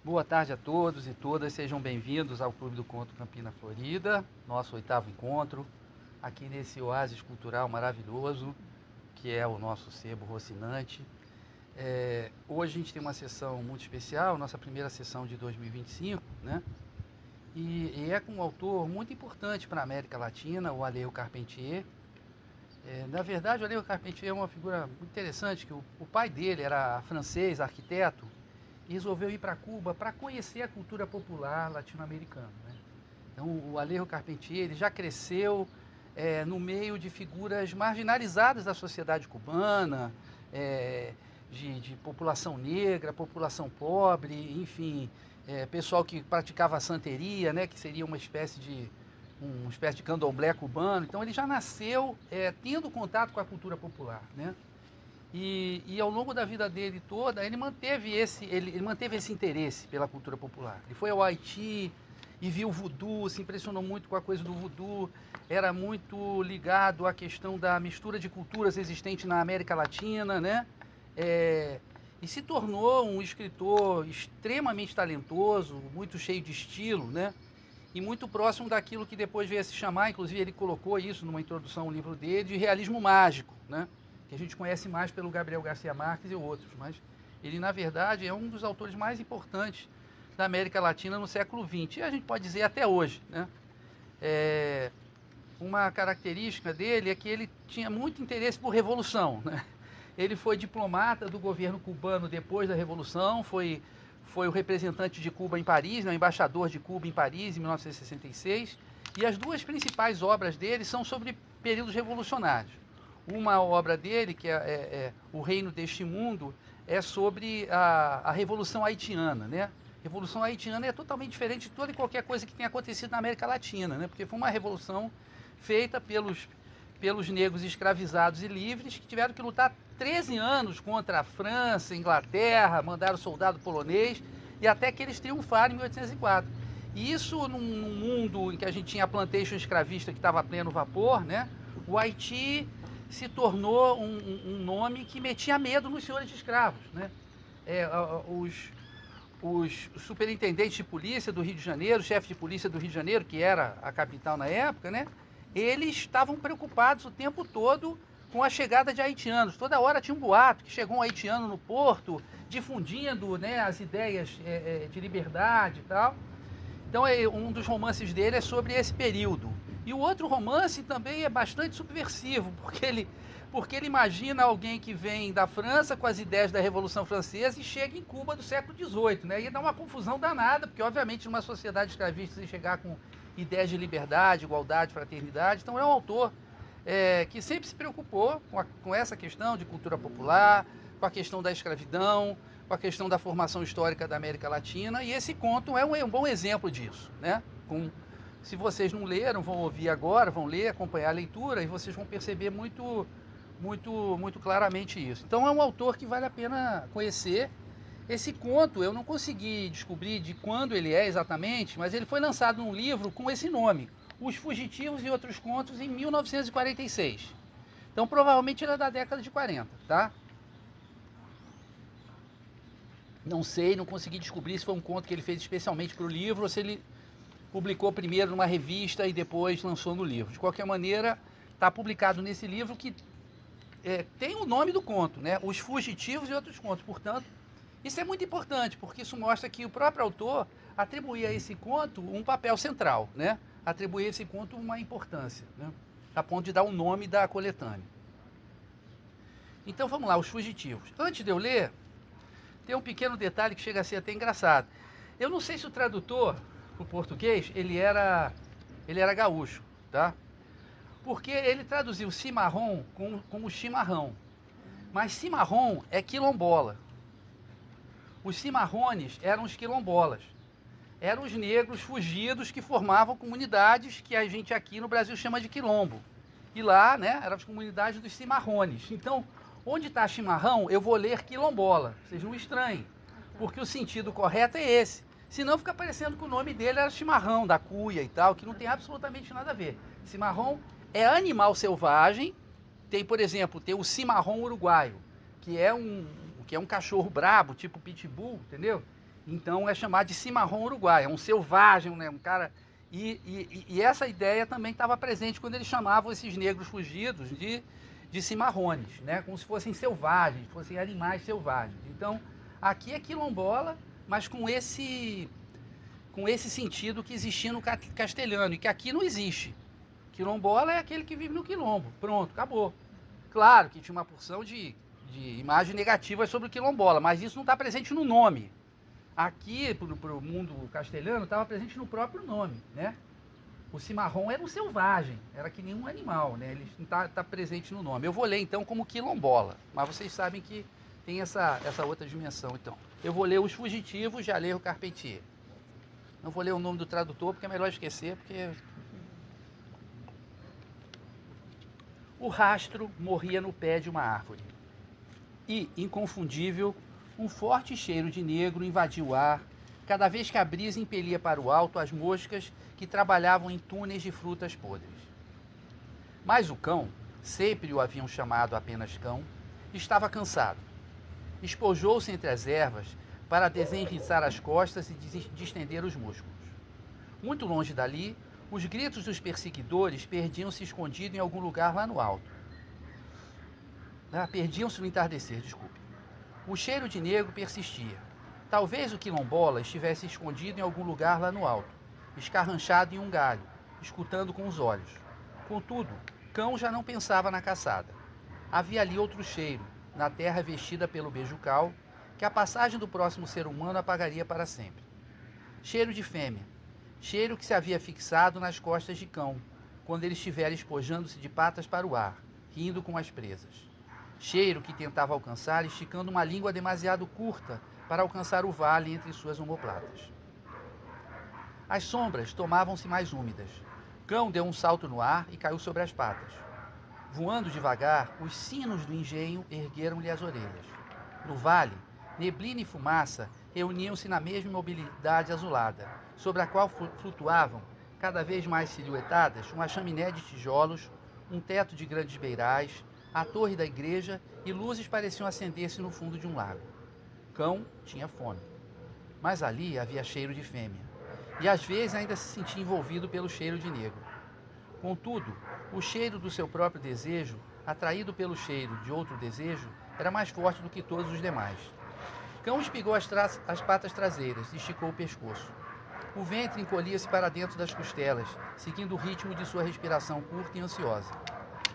Boa tarde a todos e todas, sejam bem-vindos ao Clube do Conto Campina Florida, nosso 8º encontro, aqui nesse oásis cultural maravilhoso, que é o nosso sebo Rocinante. Hoje a gente tem uma sessão muito especial, nossa primeira sessão de 2025, né? E é com um autor muito importante para a América Latina, o Alejo Carpentier. Na verdade, o Alejo Carpentier é uma figura muito interessante, que o pai dele era francês, arquiteto, e resolveu ir para Cuba para conhecer a cultura popular latino-americana, né? Então, o Alejo Carpentier ele já cresceu no meio de figuras marginalizadas da sociedade cubana, é, de população negra, população pobre, enfim, pessoal que praticava a santeria, né, que seria uma espécie de candomblé cubano. Então, ele já nasceu tendo contato com a cultura popular, né? E ao longo da vida dele toda, ele manteve esse interesse pela cultura popular. Ele foi ao Haiti e viu o voodoo, se impressionou muito com a coisa do voodoo, era muito ligado à questão da mistura de culturas existente na América Latina, né? E se tornou um escritor extremamente talentoso, muito cheio de estilo, né? E muito próximo daquilo que depois veio a se chamar, inclusive ele colocou isso numa introdução ao livro dele, de realismo mágico, né? Que a gente conhece mais pelo Gabriel Garcia Marques e outros, mas ele, na verdade, é um dos autores mais importantes da América Latina no século XX, e a gente pode dizer até hoje, né? Uma característica dele é que ele tinha muito interesse por revolução, né? Ele foi diplomata do governo cubano depois da Revolução, foi o representante de Cuba em Paris, né, o embaixador de Cuba em Paris, em 1966, e as duas principais obras dele são sobre períodos revolucionários. Uma obra dele, que é O Reino deste Mundo, é sobre a Revolução Haitiana, né? A Revolução Haitiana é totalmente diferente de toda e qualquer coisa que tenha acontecido na América Latina, né? Porque foi uma revolução feita pelos negros escravizados e livres que tiveram que lutar 13 anos contra a França, Inglaterra, mandaram soldado polonês e até que eles triunfaram em 1804. E isso num mundo em que a gente tinha a plantation escravista que estava a pleno vapor, né? O Haiti se tornou um nome que metia medo nos senhores de escravos, né? Os superintendentes de polícia do Rio de Janeiro, o chefe de polícia do Rio de Janeiro, que era a capital na época, né? Eles estavam preocupados o tempo todo com a chegada de haitianos. Toda hora tinha um boato que chegou um haitiano no porto, difundindo, né, as ideias de liberdade e tal. Então, um dos romances dele é sobre esse período. E o outro romance também é bastante subversivo, porque ele imagina alguém que vem da França com as ideias da Revolução Francesa e chega em Cuba do século XVIII, né? E dá uma confusão danada, porque obviamente numa sociedade escravista se chegar com ideias de liberdade, igualdade, fraternidade. Então é um autor que sempre se preocupou com essa questão de cultura popular, com a questão da escravidão, com a questão da formação histórica da América Latina, e esse conto é um bom exemplo disso, né? Se vocês não leram, vão ouvir agora, vão ler, acompanhar a leitura, e vocês vão perceber muito claramente isso. Então é um autor que vale a pena conhecer. Esse conto eu não consegui descobrir de quando ele é exatamente, mas ele foi lançado num livro com esse nome, Os Fugitivos e Outros Contos, em 1946. Então provavelmente ele é da década de 40, tá? Não sei, não consegui descobrir se foi um conto que ele fez especialmente para o livro ou se ele publicou primeiro numa revista e depois lançou no livro. De qualquer maneira, está publicado nesse livro que tem o nome do conto, né? Os Fugitivos e Outros Contos. Portanto, isso é muito importante, porque isso mostra que o próprio autor atribuía a esse conto um papel central, né? Atribuía a esse conto uma importância, né? A ponto de dar o nome da coletânea. Então vamos lá, Os Fugitivos. Antes de eu ler, tem um pequeno detalhe que chega a ser até engraçado. Eu não sei se o tradutor, para o português, ele era gaúcho, tá? Porque ele traduziu cimarrão como chimarrão. Mas cimarrão é quilombola. Os cimarrones eram os quilombolas. Eram os negros fugidos que formavam comunidades que a gente aqui no Brasil chama de quilombo. E lá, né, eram as comunidades dos cimarrones. Então, onde está chimarrão, eu vou ler quilombola. Vocês não estranhem, porque o sentido correto é esse. Senão fica parecendo que o nome dele era chimarrão, da cuia e tal, que não tem absolutamente nada a ver. Cimarrão é animal selvagem. Tem, por exemplo, tem o cimarrão uruguaio, que é um cachorro brabo, tipo pitbull, entendeu? Então é chamado de cimarrão uruguai, é um selvagem, né? Um cara... E essa ideia também estava presente quando eles chamavam esses negros fugidos de cimarrones, né? Como se fossem selvagens, fossem animais selvagens. Então, aqui é quilombola, mas com esse sentido que existia no castelhano, e que aqui não existe. Quilombola é aquele que vive no quilombo. Pronto, acabou. Claro que tinha uma porção de imagens negativas sobre o quilombola, mas isso não está presente no nome. Aqui, para o mundo castelhano, estava presente no próprio nome, né? O cimarrão era um selvagem, era que nem um animal, né? Ele não está presente no nome. Eu vou ler, então, como quilombola, mas vocês sabem que tem essa outra dimensão, então. Eu vou ler os fugitivos, já leio o Carpentier. Não vou ler o nome do tradutor, porque é melhor esquecer, porque... O rastro morria no pé de uma árvore. E, inconfundível, um forte cheiro de negro invadiu o ar, cada vez que a brisa impelia para o alto as moscas que trabalhavam em túneis de frutas podres. Mas o cão, sempre o haviam chamado apenas cão, estava cansado. Espojou-se entre as ervas para desenriçar as costas e distender os músculos. Muito longe dali, os gritos dos perseguidores perdiam-se escondidos em algum lugar lá no alto. Perdiam-se no entardecer, desculpe. O cheiro de negro persistia. Talvez o quilombola estivesse escondido em algum lugar lá no alto, escarranchado em um galho, escutando com os olhos. Contudo, cão já não pensava na caçada. Havia ali outro cheiro, na terra vestida pelo beijucal, que a passagem do próximo ser humano apagaria para sempre. Cheiro de fêmea. Cheiro que se havia fixado nas costas de cão, quando ele estivera espojando-se de patas para o ar, rindo com as presas. Cheiro que tentava alcançar, esticando uma língua demasiado curta para alcançar o vale entre suas omoplatas. As sombras tomavam-se mais úmidas. Cão deu um salto no ar e caiu sobre as patas. Voando devagar, os sinos do engenho ergueram-lhe as orelhas. No vale, neblina e fumaça reuniam-se na mesma imobilidade azulada, sobre a qual flutuavam, cada vez mais silhuetadas, uma chaminé de tijolos, um teto de grandes beirais, a torre da igreja e luzes pareciam acender-se no fundo de um lago. Cão tinha fome. Mas ali havia cheiro de fêmea. E às vezes ainda se sentia envolvido pelo cheiro de negro. Contudo, o cheiro do seu próprio desejo, atraído pelo cheiro de outro desejo, era mais forte do que todos os demais. Cão espigou as patas traseiras e esticou o pescoço. O ventre encolhia-se para dentro das costelas, seguindo o ritmo de sua respiração curta e ansiosa.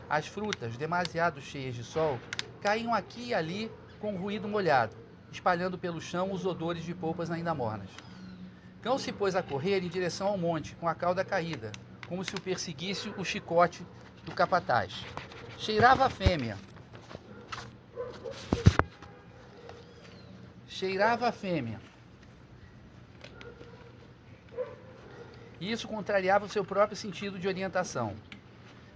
As frutas, demasiado cheias de sol, caíam aqui e ali com um ruído molhado, espalhando pelo chão os odores de polpas ainda mornas. Cão se pôs a correr em direção ao monte, com a cauda caída, como se o perseguisse o chicote do capataz. Cheirava a fêmea. Cheirava a fêmea. E isso contrariava o seu próprio sentido de orientação.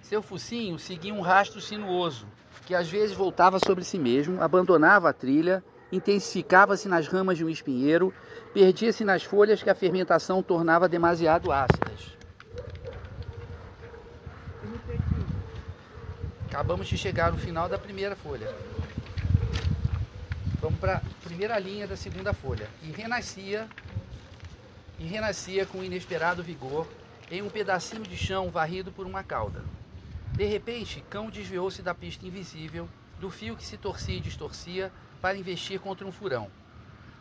Seu focinho seguia um rastro sinuoso, que às vezes voltava sobre si mesmo, abandonava a trilha, intensificava-se nas ramas de um espinheiro, perdia-se nas folhas que a fermentação tornava demasiado ácidas. Acabamos de chegar no final da primeira folha. Vamos para a primeira linha da segunda folha. E renascia com inesperado vigor em um pedacinho de chão varrido por uma cauda. De repente, Cão desviou-se da pista invisível, do fio que se torcia e distorcia para investir contra um furão.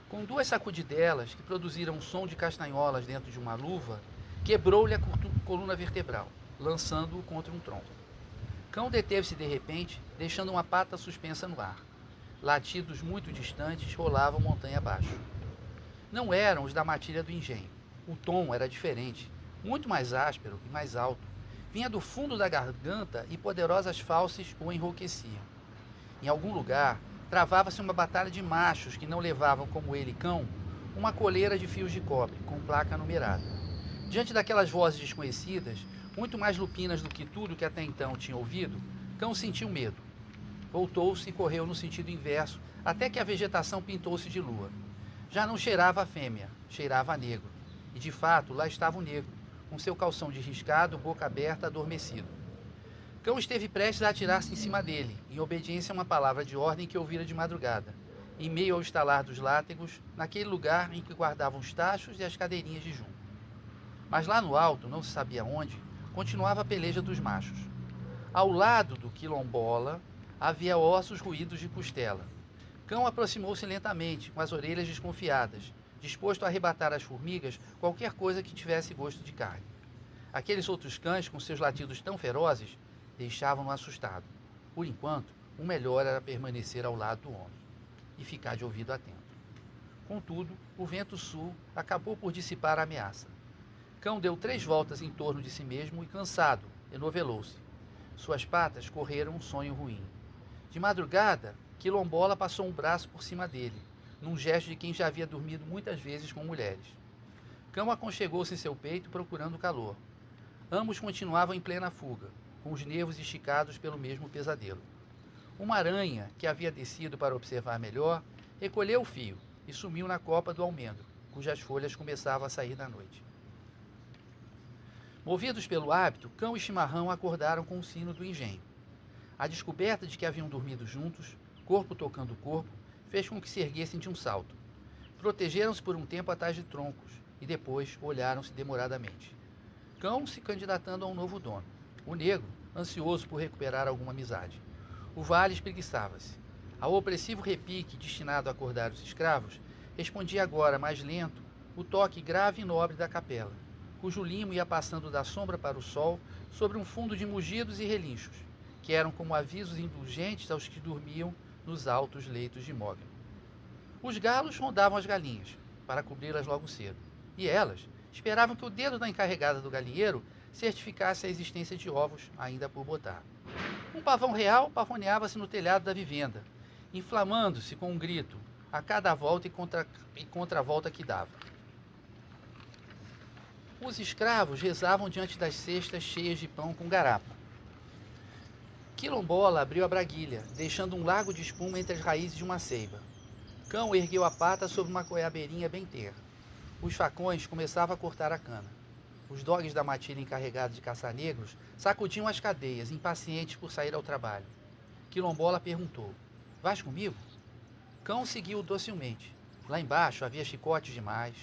Com duas sacudidelas, que produziram um som de castanholas dentro de uma luva, quebrou-lhe a coluna vertebral, lançando-o contra um tronco. Cão deteve-se de repente, deixando uma pata suspensa no ar. Latidos muito distantes rolavam montanha abaixo. Não eram os da matilha do engenho. O tom era diferente, muito mais áspero e mais alto. Vinha do fundo da garganta e poderosas fauces o enrouqueciam. Em algum lugar, travava-se uma batalha de machos que não levavam, como ele, Cão, uma coleira de fios de cobre, com placa numerada. Diante daquelas vozes desconhecidas, muito mais lupinas do que tudo que até então tinha ouvido, Cão sentiu medo. Voltou-se e correu no sentido inverso, até que a vegetação pintou-se de lua. Já não cheirava a fêmea, cheirava a negro. E, de fato, lá estava o negro, com seu calção de riscado, boca aberta, adormecido. Cão esteve prestes a atirar-se em cima dele, em obediência a uma palavra de ordem que ouvira de madrugada. em meio ao estalar dos látegos, naquele lugar em que guardavam os tachos e as cadeirinhas de junco. Mas lá no alto, não se sabia onde, continuava a peleja dos machos. Ao lado do quilombola havia ossos ruídos de costela. Cão aproximou-se lentamente, com as orelhas desconfiadas, disposto a arrebatar às formigas qualquer coisa que tivesse gosto de carne. Aqueles outros cães, com seus latidos tão ferozes, deixavam-no assustado. Por enquanto, o melhor era permanecer ao lado do homem e ficar de ouvido atento. Contudo, o vento sul acabou por dissipar a ameaça. Cão deu 3 voltas em torno de si mesmo e, cansado, enovelou-se. Suas patas correram um sonho ruim. De madrugada, Quilombola passou um braço por cima dele, num gesto de quem já havia dormido muitas vezes com mulheres. Cão aconchegou-se em seu peito procurando calor. Ambos continuavam em plena fuga, com os nervos esticados pelo mesmo pesadelo. Uma aranha, que havia descido para observar melhor, recolheu o fio e sumiu na copa do almendro, cujas folhas começavam a sair da noite. Movidos pelo hábito, Cão e Chimarrão acordaram com o sino do engenho. A descoberta de que haviam dormido juntos, corpo tocando corpo, fez com que se erguessem de um salto. Protegeram-se por um tempo atrás de troncos e depois olharam-se demoradamente. Cão se candidatando a um novo dono. O negro, ansioso por recuperar alguma amizade. O vale espreguiçava-se. Ao opressivo repique destinado a acordar os escravos, respondia agora, mais lento, o toque grave e nobre da capela, cujo limo ia passando da sombra para o sol sobre um fundo de mugidos e relinchos, que eram como avisos indulgentes aos que dormiam nos altos leitos de mogno. Os galos rondavam as galinhas, para cobri-las logo cedo, e elas esperavam que o dedo da encarregada do galinheiro certificasse a existência de ovos ainda por botar. Um pavão real pavoneava-se no telhado da vivenda, inflamando-se com um grito, a cada volta e contra-volta que dava. Os escravos rezavam diante das cestas cheias de pão com garapa. Quilombola abriu a braguilha, deixando um lago de espuma entre as raízes de uma ceiba. Cão ergueu a pata sobre uma goiabeirinha bem terra. Os facões começavam a cortar a cana. Os dogues da matilha encarregados de caçar negros sacudiam as cadeias, impacientes por sair ao trabalho. Quilombola perguntou: "Vais comigo?" Cão seguiu docilmente. Lá embaixo havia chicotes demais,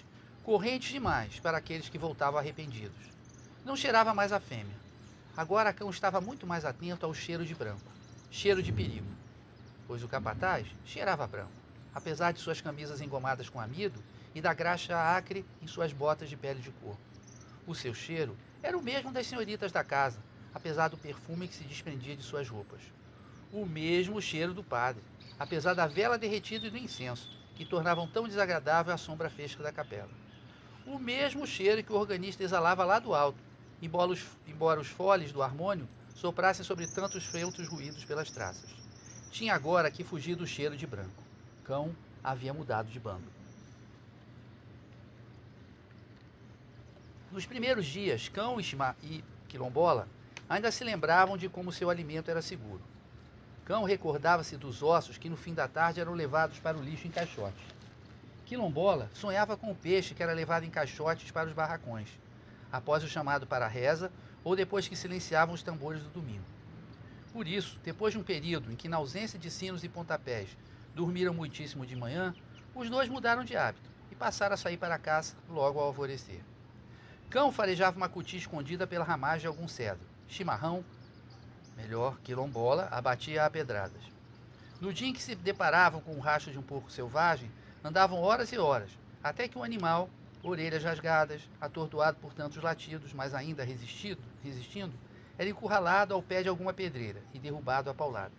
correntes demais para aqueles que voltavam arrependidos. Não cheirava mais a fêmea. Agora Cão estava muito mais atento ao cheiro de branco, cheiro de perigo, pois o capataz cheirava branco, apesar de suas camisas engomadas com amido e da graxa acre em suas botas de pele de couro. O seu cheiro era o mesmo das senhoritas da casa, apesar do perfume que se desprendia de suas roupas. O mesmo cheiro do padre, apesar da vela derretida e do incenso, que tornavam tão desagradável a sombra fresca da capela. O mesmo cheiro que o organista exalava lá do alto, embora os foles do harmônio soprassem sobre tantos feltros ruídos pelas traças. Tinha agora que fugir do cheiro de branco. Cão havia mudado de bando. Nos primeiros dias, Cão e Quilombola ainda se lembravam de como seu alimento era seguro. Cão recordava-se dos ossos que no fim da tarde eram levados para o lixo em caixotes. Quilombola sonhava com o peixe que era levado em caixotes para os barracões, após o chamado para a reza ou depois que silenciavam os tambores do domingo. Por isso, depois de um período em que, na ausência de sinos e pontapés, dormiram muitíssimo de manhã, os dois mudaram de hábito e passaram a sair para a caça logo ao alvorecer. Cão farejava uma cutia escondida pela ramagem de algum cedro. Chimarrão, melhor, Quilombola, abatia a pedradas. No dia em que se deparavam com o rastro de um porco selvagem, andavam horas e horas, até que o animal, orelhas rasgadas, atordoado por tantos latidos, mas ainda resistindo, era encurralado ao pé de alguma pedreira e derrubado a pauladas.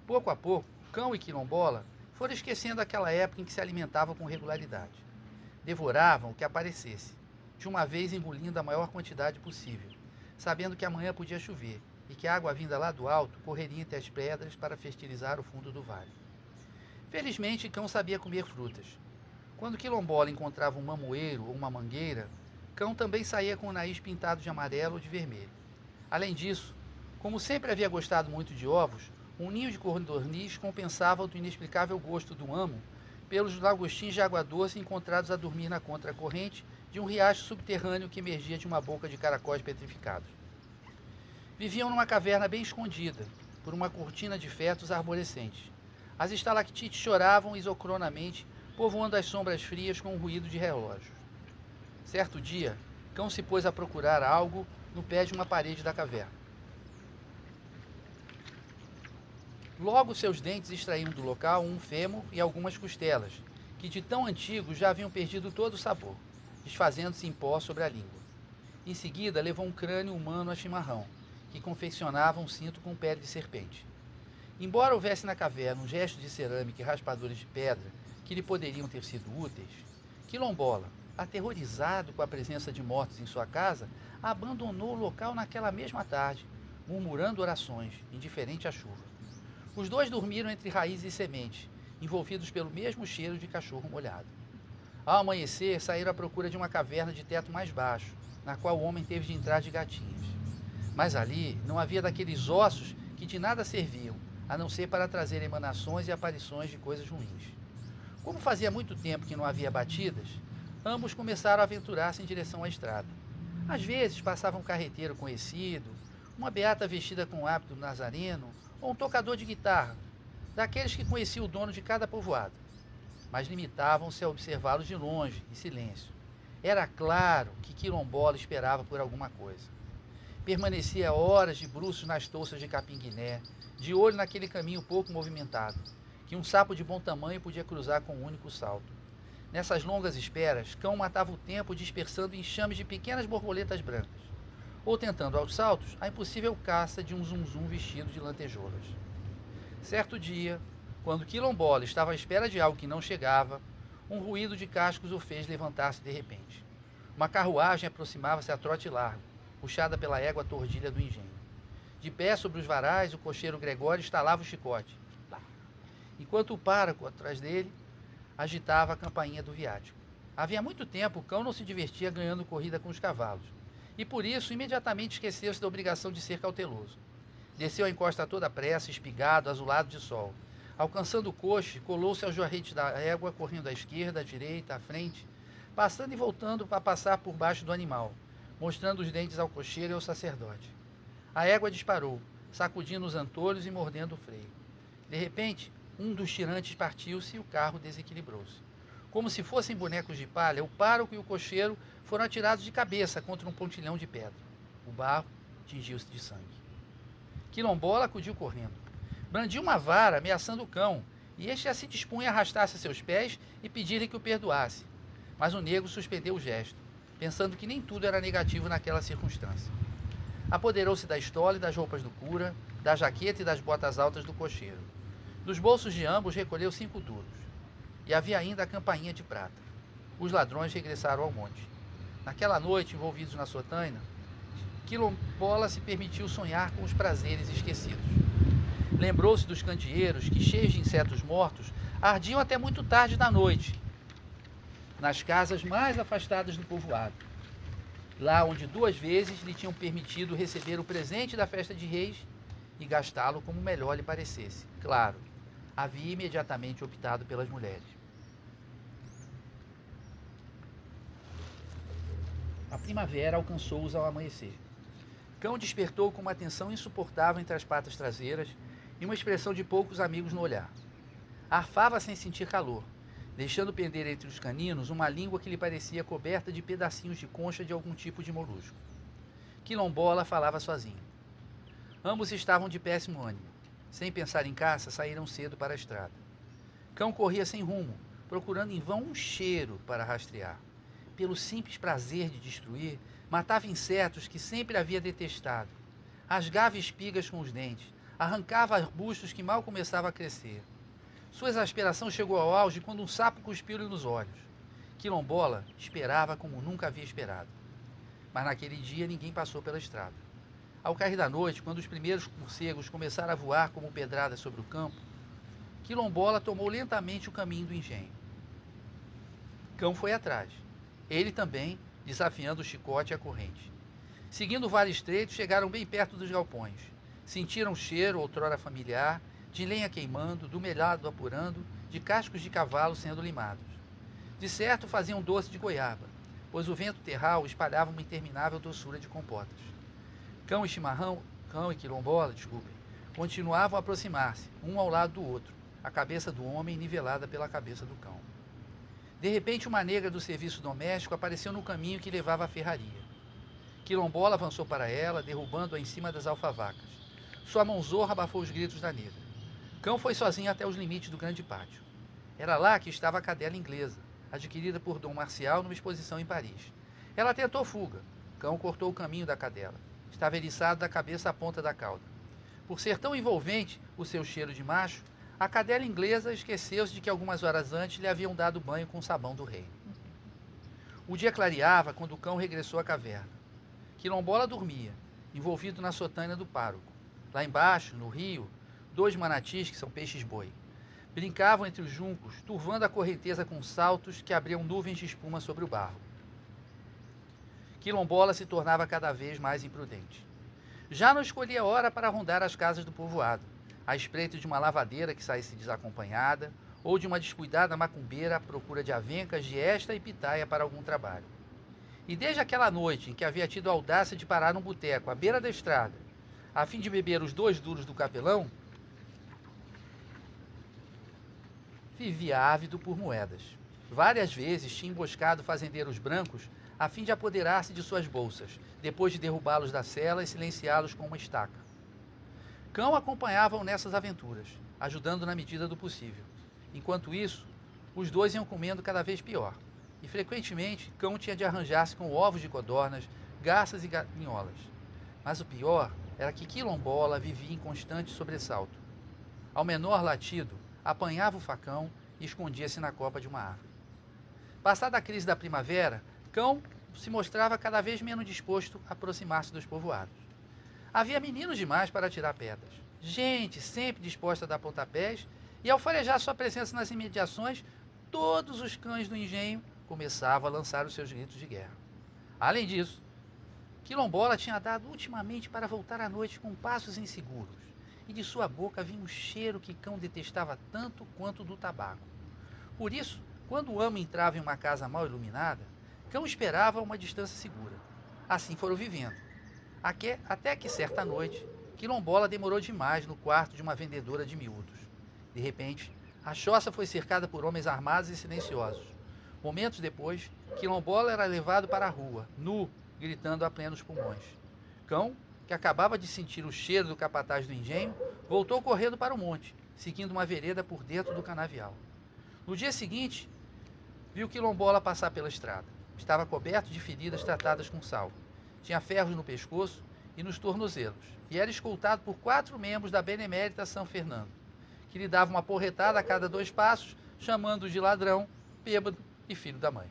Pouco a pouco, Cão e Quilombola foram esquecendo aquela época em que se alimentavam com regularidade. Devoravam o que aparecesse, de uma vez engolindo a maior quantidade possível, sabendo que amanhã podia chover e que a água vinda lá do alto correria entre as pedras para fertilizar o fundo do vale. Felizmente, Cão sabia comer frutas. Quando Quilombola encontrava um mamoeiro ou uma mangueira, Cão também saía com o nariz pintado de amarelo ou de vermelho. Além disso, como sempre havia gostado muito de ovos, um ninho de codorniz compensava o do inexplicável gosto do amo pelos lagostins de água doce encontrados a dormir na contracorrente de um riacho subterrâneo que emergia de uma boca de caracóis petrificados. Viviam numa caverna bem escondida, por uma cortina de fetos arborescentes. As estalactites choravam isocronamente, povoando as sombras frias com um ruído de relógios. Certo dia, Cão se pôs a procurar algo no pé de uma parede da caverna. Logo seus dentes extraíam do local um fêmur e algumas costelas, que de tão antigos já haviam perdido todo o sabor, desfazendo-se em pó sobre a língua. Em seguida, levou um crânio humano a chimarrão, que confeccionava um cinto com pele de serpente. Embora houvesse na caverna um gesto de cerâmica e raspadores de pedra que lhe poderiam ter sido úteis, Quilombola, aterrorizado com a presença de mortos em sua casa, abandonou o local naquela mesma tarde, murmurando orações, indiferente à chuva. Os dois dormiram entre raízes e sementes, envolvidos pelo mesmo cheiro de cachorro molhado. Ao amanhecer, saíram à procura de uma caverna de teto mais baixo, na qual o homem teve de entrar de gatinhas. Mas ali não havia daqueles ossos que de nada serviam, a não ser para trazer emanações e aparições de coisas ruins. Como fazia muito tempo que não havia batidas, ambos começaram a aventurar-se em direção à estrada. Às vezes passava um carreteiro conhecido, uma beata vestida com o hábito nazareno, ou um tocador de guitarra, daqueles que conhecia o dono de cada povoado. Mas limitavam-se a observá-los de longe, em silêncio. Era claro que Quilombola esperava por alguma coisa. Permanecia horas de bruços nas touças de capim-guiné, de olho naquele caminho pouco movimentado, que um sapo de bom tamanho podia cruzar com um único salto. Nessas longas esperas, Cão matava o tempo dispersando enxames de pequenas borboletas brancas, ou tentando aos saltos a impossível caça de um zunzum vestido de lantejoulas. Certo dia, quando Quilombola estava à espera de algo que não chegava, um ruído de cascos o fez levantar-se de repente. Uma carruagem aproximava-se a trote largo, puxada pela égua tordilha do engenho. De pé sobre os varais, o cocheiro Gregório estalava o chicote, enquanto o pároco, atrás dele, agitava a campainha do viático. Havia muito tempo o Cão não se divertia ganhando corrida com os cavalos, e por isso imediatamente esqueceu-se da obrigação de ser cauteloso. Desceu a encosta a toda pressa, espigado, azulado de sol. Alcançando o coche, colou-se ao joarrete da égua, correndo à esquerda, à direita, à frente, passando e voltando para passar por baixo do animal, mostrando os dentes ao cocheiro e ao sacerdote. A égua disparou, sacudindo os antolhos e mordendo o freio. De repente, um dos tirantes partiu-se e o carro desequilibrou-se. Como se fossem bonecos de palha, o pároco e o cocheiro foram atirados de cabeça contra um pontilhão de pedra. O barro tingiu-se de sangue. Quilombola acudiu correndo. Brandiu uma vara, ameaçando o Cão, e este já se dispunha a arrastar-se a seus pés e pedir-lhe que o perdoasse. Mas o negro suspendeu o gesto, pensando que nem tudo era negativo naquela circunstância. Apoderou-se da estola e das roupas do cura, da jaqueta e das botas altas do cocheiro. Dos bolsos de ambos recolheu 5 duros. E havia ainda a campainha de prata. Os ladrões regressaram ao monte. Naquela noite, envolvidos na sotaina, Quilombola se permitiu sonhar com os prazeres esquecidos. Lembrou-se dos candeeiros que, cheios de insetos mortos, ardiam até muito tarde da noite, nas casas mais afastadas do povoado, lá onde 2 vezes lhe tinham permitido receber o presente da festa de reis e gastá-lo como melhor lhe parecesse. Claro, havia imediatamente optado pelas mulheres. A primavera alcançou-os ao amanhecer. Cão despertou com uma tensão insuportável entre as patas traseiras e uma expressão de poucos amigos no olhar. Arfava sem sentir calor, deixando pender entre os caninos uma língua que lhe parecia coberta de pedacinhos de concha de algum tipo de molusco. Quilombola falava sozinho. Ambos estavam de péssimo ânimo. Sem pensar em caça, saíram cedo para a estrada. Cão corria sem rumo, procurando em vão um cheiro para rastrear. Pelo simples prazer de destruir, matava insetos que sempre havia detestado. Rasgava espigas com os dentes, arrancava arbustos que mal começavam a crescer. Sua exasperação chegou ao auge quando um sapo cuspiu-lhe nos olhos. Quilombola esperava como nunca havia esperado. Mas naquele dia ninguém passou pela estrada. Ao cair da noite, quando os primeiros morcegos começaram a voar como pedradas sobre o campo, Quilombola tomou lentamente o caminho do engenho. Cão foi atrás. Ele também, desafiando o chicote e a corrente. Seguindo o vale estreito, chegaram bem perto dos galpões. Sentiram o cheiro, outrora familiar, de lenha queimando, do melhado apurando, de cascos de cavalo sendo limados. De certo faziam doce de goiaba, pois o vento terral espalhava uma interminável doçura de compotas. Cão e Quilombola, continuavam a aproximar-se, um ao lado do outro, a cabeça do homem nivelada pela cabeça do cão. De repente, uma negra do serviço doméstico apareceu no caminho que levava à ferraria. Quilombola avançou para ela, derrubando-a em cima das alfavacas. Sua mão zorra abafou os gritos da negra. Cão foi sozinho até os limites do grande pátio. Era lá que estava a cadela inglesa, adquirida por Dom Marcial numa exposição em Paris. Ela tentou fuga. Cão cortou o caminho da cadela. Estava eriçado da cabeça à ponta da cauda. Por ser tão envolvente o seu cheiro de macho, a cadela inglesa esqueceu-se de que algumas horas antes lhe haviam dado banho com o sabão do rei. O dia clareava quando o cão regressou à caverna. Quilombola dormia, envolvido na sotânia do pároco. Lá embaixo, no rio, 2 manatis, que são peixes-boi, brincavam entre os juncos, turvando a correnteza com saltos que abriam nuvens de espuma sobre o barro. Quilombola se tornava cada vez mais imprudente. Já não escolhia hora para rondar as casas do povoado, à espreita de uma lavadeira que saísse desacompanhada, ou de uma descuidada macumbeira à procura de avencas de esta e pitaia para algum trabalho. E desde aquela noite em que havia tido a audácia de parar num boteco à beira da estrada, a fim de beber os 2 duros do capelão, vivia ávido por moedas. Várias vezes tinha emboscado fazendeiros brancos a fim de apoderar-se de suas bolsas, depois de derrubá-los da cela e silenciá-los com uma estaca. Cão acompanhava-o nessas aventuras, ajudando na medida do possível. Enquanto isso, os 2 iam comendo cada vez pior, e frequentemente Cão tinha de arranjar-se com ovos de codornas, garças e galinholas. Mas o pior era que Quilombola vivia em constante sobressalto. Ao menor latido, apanhava o facão e escondia-se na copa de uma árvore. Passada a crise da primavera, Cão se mostrava cada vez menos disposto a aproximar-se dos povoados. Havia meninos demais para atirar pedras, gente sempre disposta a dar pontapés, e ao farejar sua presença nas imediações, todos os cães do engenho começavam a lançar os seus gritos de guerra. Além disso, Quilombola tinha dado ultimamente para voltar à noite com passos inseguros, e de sua boca vinha um cheiro que Cão detestava tanto quanto do tabaco. Por isso, quando o amo entrava em uma casa mal iluminada, Cão esperava uma distância segura. Assim foram vivendo. Até que, certa noite, Quilombola demorou demais no quarto de uma vendedora de miúdos. De repente, a choça foi cercada por homens armados e silenciosos. Momentos depois, Quilombola era levado para a rua, nu, gritando a plenos pulmões. Cão, que acabava de sentir o cheiro do capataz do engenho, voltou correndo para o monte, seguindo uma vereda por dentro do canavial. No dia seguinte, viu Quilombola passar pela estrada. Estava coberto de feridas tratadas com sal. Tinha ferros no pescoço e nos tornozelos, e era escoltado por 4 membros da Benemérita São Fernando, que lhe davam uma porretada a cada 2 passos, chamando-o de ladrão, bêbado e filho da mãe.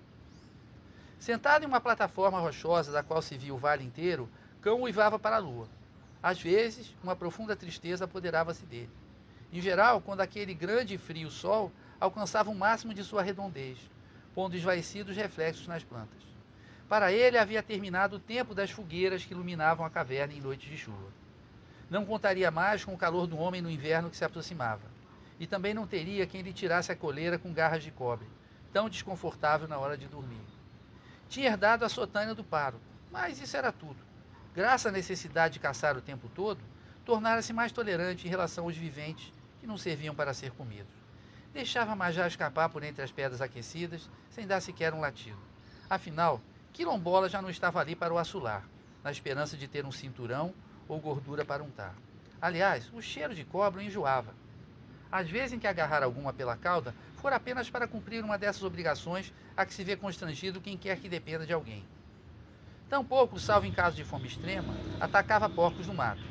Sentado em uma plataforma rochosa da qual se via o vale inteiro, Cão uivava para a lua. Às vezes, uma profunda tristeza apoderava-se dele. Em geral, quando aquele grande e frio sol alcançava o máximo de sua redondez, pondo esvaecidos reflexos nas plantas. Para ele havia terminado o tempo das fogueiras que iluminavam a caverna em noites de chuva. Não contaria mais com o calor do homem no inverno que se aproximava, e também não teria quem lhe tirasse a coleira com garras de cobre, tão desconfortável na hora de dormir. Tinha herdado a sotânia do pároco, mas isso era tudo. Graças à necessidade de caçar o tempo todo, tornara-se mais tolerante em relação aos viventes que não serviam para ser comidos. Deixava Majá escapar por entre as pedras aquecidas, sem dar sequer um latido. Afinal, Quilombola já não estava ali para o açular, na esperança de ter um cinturão ou gordura para untar. Aliás, o cheiro de cobra o enjoava. Às vezes em que agarrar alguma pela cauda, fora apenas para cumprir uma dessas obrigações a que se vê constrangido quem quer que dependa de alguém. Tampouco, salvo em caso de fome extrema, atacava porcos no mato.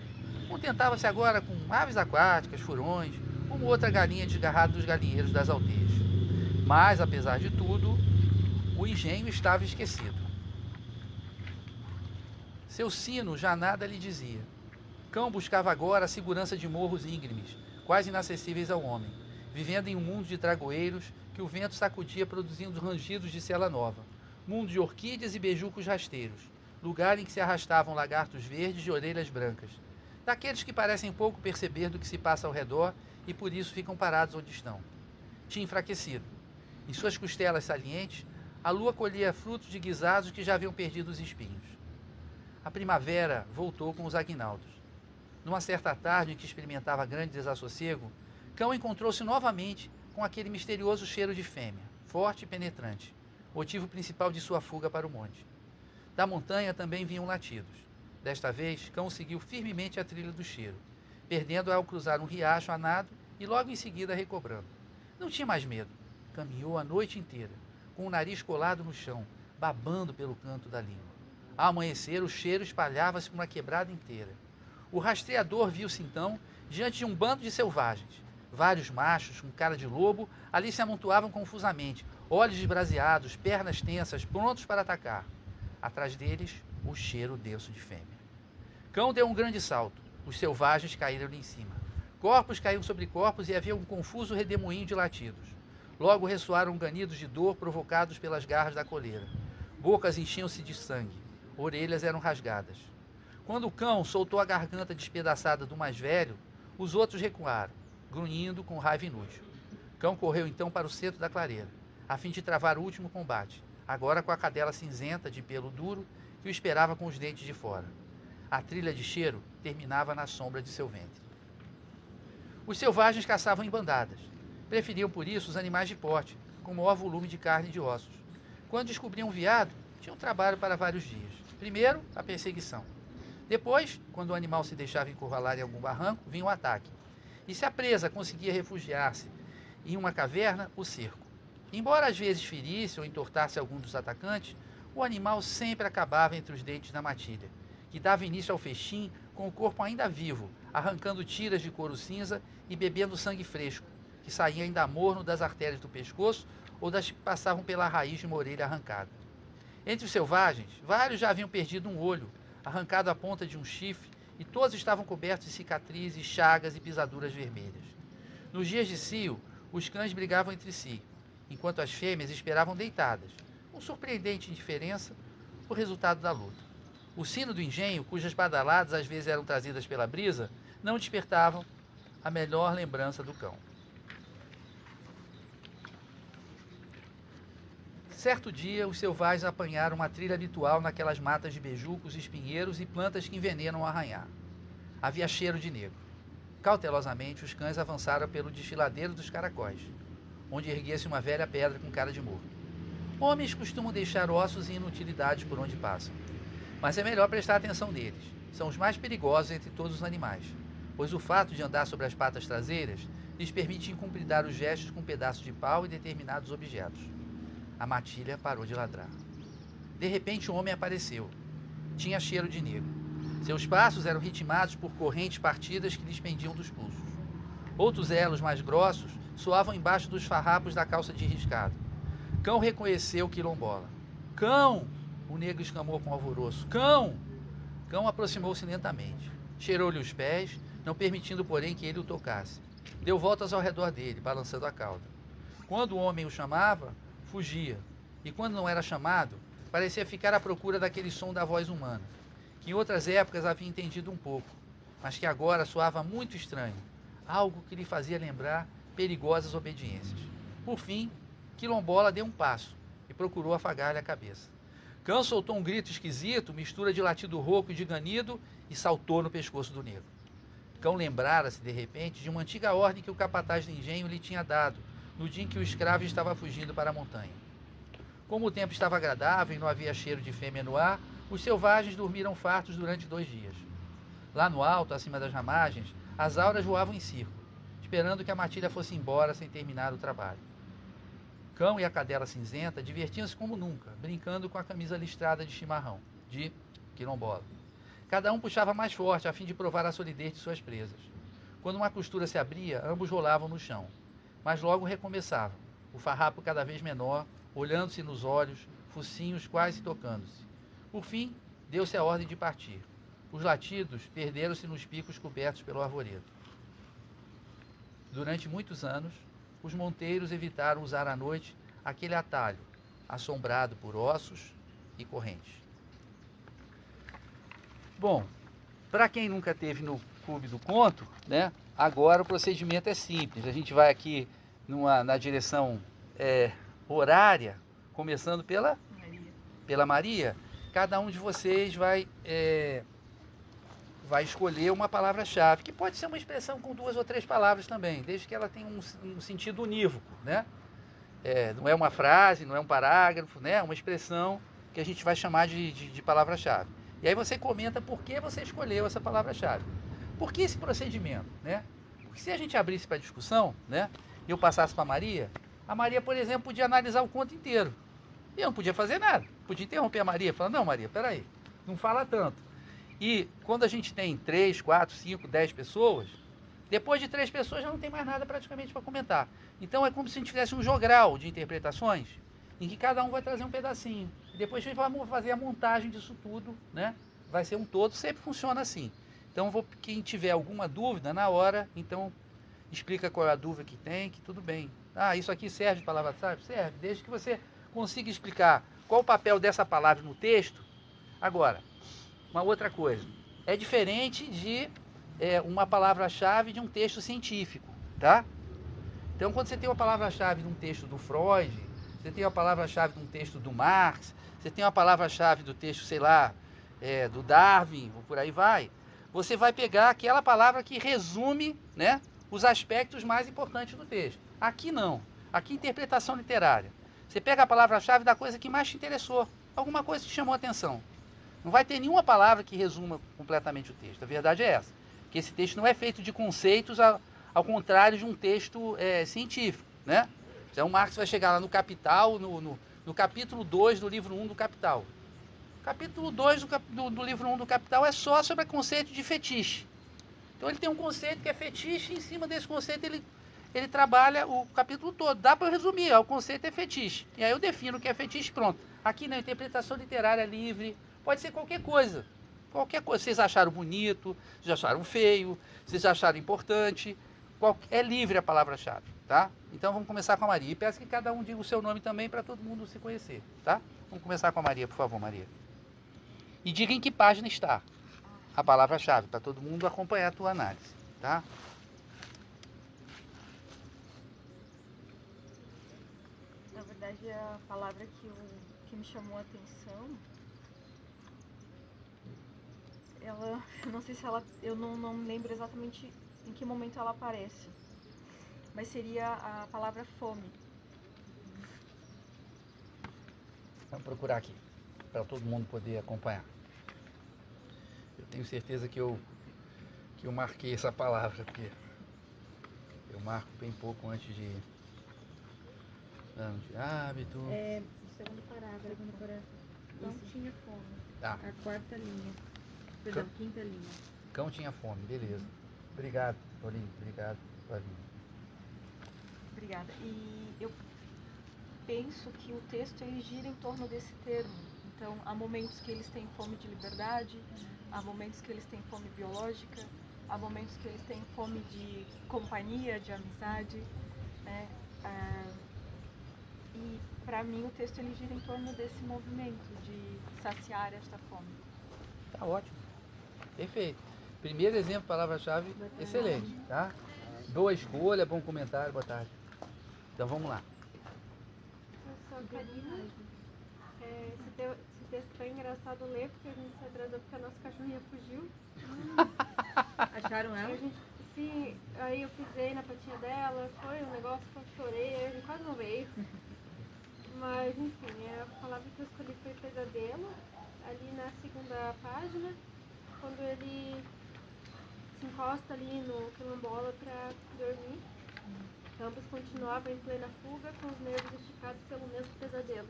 Contentava-se agora com aves aquáticas, furões, uma outra galinha desgarrada dos galinheiros das aldeias. Mas, apesar de tudo, o engenho estava esquecido. Seu sino já nada lhe dizia. Cão buscava agora a segurança de morros íngremes, quase inacessíveis ao homem, vivendo em um mundo de dragoeiros que o vento sacudia produzindo rangidos de cela nova, mundo de orquídeas e bejucos rasteiros, lugar em que se arrastavam lagartos verdes de orelhas brancas, daqueles que parecem pouco perceber do que se passa ao redor e por isso ficam parados onde estão. Tinha enfraquecido. Em suas costelas salientes, a lua colhia frutos de guisados que já haviam perdido os espinhos. A primavera voltou com os aguinaldos. Numa certa tarde em que experimentava grande desassossego, Cão encontrou-se novamente com aquele misterioso cheiro de fêmea, forte e penetrante, motivo principal de sua fuga para o monte. Da montanha também vinham latidos. Desta vez, Cão seguiu firmemente a trilha do cheiro, perdendo-a ao cruzar um riacho a nado e logo em seguida recobrando. Não tinha mais medo. Caminhou a noite inteira, com o nariz colado no chão, babando pelo canto da língua. Ao amanhecer, o cheiro espalhava-se por uma quebrada inteira. O rastreador viu-se então diante de um bando de selvagens. Vários machos, com cara de lobo, ali se amontoavam confusamente, olhos esbraseados, pernas tensas, prontos para atacar. Atrás deles, o cheiro denso de fêmea. Cão deu um grande salto. Os selvagens caíram-lhe em cima. Corpos caíam sobre corpos e havia um confuso redemoinho de latidos. Logo ressoaram ganidos de dor provocados pelas garras da coleira. Bocas enchiam-se de sangue. Orelhas eram rasgadas. Quando o cão soltou a garganta despedaçada do mais velho, os outros recuaram, grunhindo com raiva inútil. Cão correu então para o centro da clareira, a fim de travar o último combate, agora com a cadela cinzenta de pelo duro que o esperava com os dentes de fora. A trilha de cheiro terminava na sombra de seu ventre. Os selvagens caçavam em bandadas. Preferiam por isso os animais de porte, com maior volume de carne e de ossos. Quando descobriam um veado, tinham trabalho para vários dias. Primeiro, a perseguição. Depois, quando o animal se deixava encurralar em algum barranco, vinha o ataque. E se a presa conseguia refugiar-se em uma caverna, o cerco. Embora às vezes ferisse ou entortasse algum dos atacantes, o animal sempre acabava entre os dentes da matilha, que dava início ao festim com o corpo ainda vivo, arrancando tiras de couro cinza e bebendo sangue fresco, que saía ainda morno das artérias do pescoço ou das que passavam pela raiz de uma orelha arrancada. Entre os selvagens, vários já haviam perdido um olho, arrancado a ponta de um chifre, e todos estavam cobertos de cicatrizes, chagas e pisaduras vermelhas. Nos dias de cio, os cães brigavam entre si, enquanto as fêmeas esperavam deitadas, com surpreendente indiferença, o resultado da luta. O sino do engenho, cujas badaladas às vezes eram trazidas pela brisa, não despertavam a melhor lembrança do cão. Certo dia, os selvagens apanharam uma trilha habitual naquelas matas de bejucos, espinheiros e plantas que envenenam o arranhar. Havia cheiro de negro. Cautelosamente, os cães avançaram pelo desfiladeiro dos caracóis, onde erguia-se uma velha pedra com cara de morto. Homens costumam deixar ossos e inutilidades por onde passam, mas é melhor prestar atenção neles. São os mais perigosos entre todos os animais, pois o fato de andar sobre as patas traseiras lhes permite incumpridar os gestos com pedaços de pau e determinados objetos. A matilha parou de ladrar. De repente, o homem apareceu. Tinha cheiro de negro. Seus passos eram ritmados por correntes partidas que lhes pendiam dos pulsos. Outros elos mais grossos soavam embaixo dos farrapos da calça de riscado. Cão reconheceu Quilombola. Cão! O negro exclamou com alvoroço. Cão! Cão aproximou-se lentamente. Cheirou-lhe os pés, não permitindo, porém, que ele o tocasse. Deu voltas ao redor dele, balançando a cauda. Quando o homem o chamava, fugia, e quando não era chamado, parecia ficar à procura daquele som da voz humana, que em outras épocas havia entendido um pouco, mas que agora soava muito estranho, algo que lhe fazia lembrar perigosas obediências. Por fim, Quilombola deu um passo e procurou afagar-lhe a cabeça. Cão soltou um grito esquisito, mistura de latido rouco e de ganido, e saltou no pescoço do negro. Cão lembrara-se, de repente, de uma antiga ordem que o capataz do engenho lhe tinha dado, no dia em que o escravo estava fugindo para a montanha. Como o tempo estava agradável e não havia cheiro de fêmea no ar, os selvagens dormiram fartos durante 2 dias. Lá no alto, acima das ramagens, as auras voavam em círculo, esperando que a matilha fosse embora sem terminar o trabalho. Cão e a cadela cinzenta divertiam-se como nunca, brincando com a camisa listrada de chimarrão, de Quilombola. Cada um puxava mais forte a fim de provar a solidez de suas presas. Quando uma costura se abria, ambos rolavam no chão, mas logo recomeçavam, o farrapo cada vez menor, olhando-se nos olhos, focinhos quase tocando-se. Por fim, deu-se a ordem de partir. Os latidos perderam-se nos picos cobertos pelo arvoredo. Durante muitos anos, os monteiros evitaram usar à noite aquele atalho, assombrado por ossos e correntes. Bom, para quem nunca esteve no Clube do Conto, né, agora o procedimento é simples. A gente vai aqui na direção horária, começando pela Maria. Cada um de vocês vai vai escolher uma palavra-chave, que pode ser uma expressão com 2 ou 3 palavras também, desde que ela tenha um sentido unívoco, né? Não é uma frase, não é um parágrafo, né? É uma expressão que a gente vai chamar de palavra-chave. E aí você comenta por que você escolheu essa palavra-chave. Por que esse procedimento, né? Porque se a gente abrisse para discussão, né? E eu passasse para a Maria, por exemplo, podia analisar o conto inteiro. E eu não podia fazer nada. Podia interromper a Maria, falar, não, Maria, peraí, não fala tanto. E quando a gente tem 3, 4, 5, 10 pessoas, depois de 3 pessoas já não tem mais nada praticamente para comentar. Então é como se a gente fizesse um jogral de interpretações, em que cada um vai trazer um pedacinho. E depois a gente vai fazer a montagem disso tudo, né? Vai ser um todo, sempre funciona assim. Então quem tiver alguma dúvida na hora, então explica qual é a dúvida que tem, que tudo bem. Ah, isso aqui serve de palavra-chave? Serve, desde que você consiga explicar qual o papel dessa palavra no texto. Agora, uma outra coisa, é diferente de uma palavra-chave de um texto científico, tá? Então, quando você tem uma palavra-chave de um texto do Freud, você tem uma palavra-chave de um texto do Marx, você tem uma palavra-chave do texto, sei lá, do Darwin, ou por aí vai, você vai pegar aquela palavra que resume, né, os aspectos mais importantes do texto. Aqui não. Aqui interpretação literária. Você pega a palavra-chave da coisa que mais te interessou, alguma coisa que te chamou a atenção. Não vai ter nenhuma palavra que resuma completamente o texto. A verdade é essa. Que esse texto não é feito de conceitos ao contrário de um texto científico, né? Então Marx vai chegar lá no Capital, no capítulo 2 do livro 1 do Capital. O capítulo 2 do livro 1 do Capital é só sobre o conceito de fetiche. Então ele tem um conceito que é fetiche e em cima desse conceito ele trabalha o capítulo todo. Dá para eu resumir, o conceito é fetiche. E aí eu defino o que é fetiche, pronto. Aqui na interpretação literária livre, pode ser qualquer coisa. Qualquer coisa. Vocês acharam bonito, vocês acharam feio, vocês acharam importante. É livre a palavra-chave, tá? Então vamos começar com a Maria. E peço que cada um diga o seu nome também para todo mundo se conhecer, tá? Vamos começar com a Maria, por favor, Maria. E diga em que página está a palavra-chave, para todo mundo acompanhar a tua análise, tá? Na verdade, a palavra que me chamou a atenção, ela, não sei se ela, eu não me lembro exatamente em que momento ela aparece, mas seria a palavra fome. Vamos procurar aqui, para todo mundo poder acompanhar. Eu tenho certeza que eu marquei essa palavra, porque eu marco bem pouco antes de ano de hábito. O segundo parágrafo. Não tinha fome. Tá. A quarta linha. Perdão, quinta linha. Cão tinha fome, beleza. Obrigado, Paulinho. Obrigado, Flavinho. Obrigada. E eu penso que o texto ele gira em torno desse termo. Então, há momentos que eles têm fome de liberdade, há momentos que eles têm fome biológica, há momentos que eles têm fome de companhia, de amizade, né? E para mim o texto ele gira em torno desse movimento de saciar esta fome. Tá ótimo. Perfeito. Primeiro exemplo, palavra-chave, excelente, tá? Boa escolha, bom comentário, boa tarde. Então vamos lá. Eu sou a Karina. Esse texto foi engraçado ler porque a gente se atrasou porque a nossa cachorrinha fugiu. Acharam ela? Sim, aí eu pisei na patinha dela, foi um negócio que eu chorei, a gente quase não veio. Mas enfim, a palavra que eu escolhi foi pesadelo, ali na segunda página, quando ele se encosta ali no quilombola para dormir. Ambos continuavam em plena fuga, com os nervos esticados pelo mesmo pesadelo.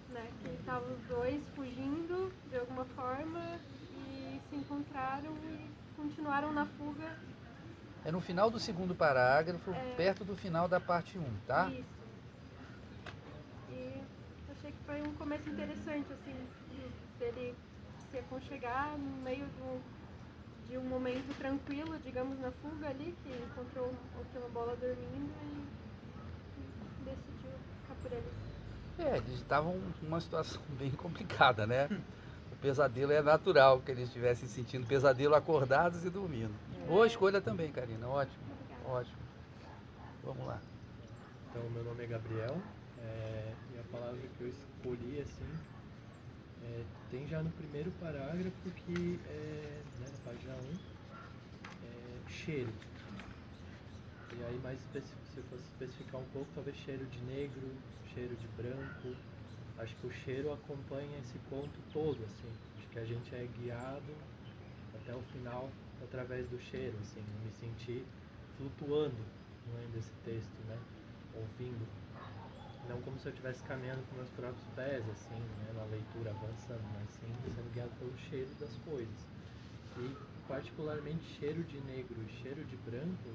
Né? Que estavam os dois fugindo de alguma forma e se encontraram e continuaram na fuga. É no final do segundo parágrafo, perto do final da parte 1, tá? Isso. E achei que foi um começo interessante, assim, dele se aconchegar no meio de um momento tranquilo, digamos, na fuga ali, que encontrou o quilombola dormindo e decidiu ficar por ali. Eles estavam numa situação bem complicada, né? O pesadelo é natural que eles estivessem sentindo pesadelo acordados e dormindo. Boa escolha também, Karina. Ótimo. Obrigada. Ótimo. Vamos lá. Então, meu nome é Gabriel e a palavra que eu escolhi, assim, Tem já no primeiro parágrafo que é, né, na página 1, cheiro. E aí se eu fosse especificar um pouco, talvez cheiro de negro, cheiro de branco. Acho que o cheiro acompanha esse ponto todo, assim. Acho que a gente é guiado até o final através do cheiro, assim. Eu me senti flutuando no meio desse texto, né? Ouvindo. Não como se eu estivesse caminhando com meus próprios pés, assim, né? Na leitura avançando, mas sim sendo guiado pelo cheiro das coisas. E particularmente cheiro de negro e cheiro de branco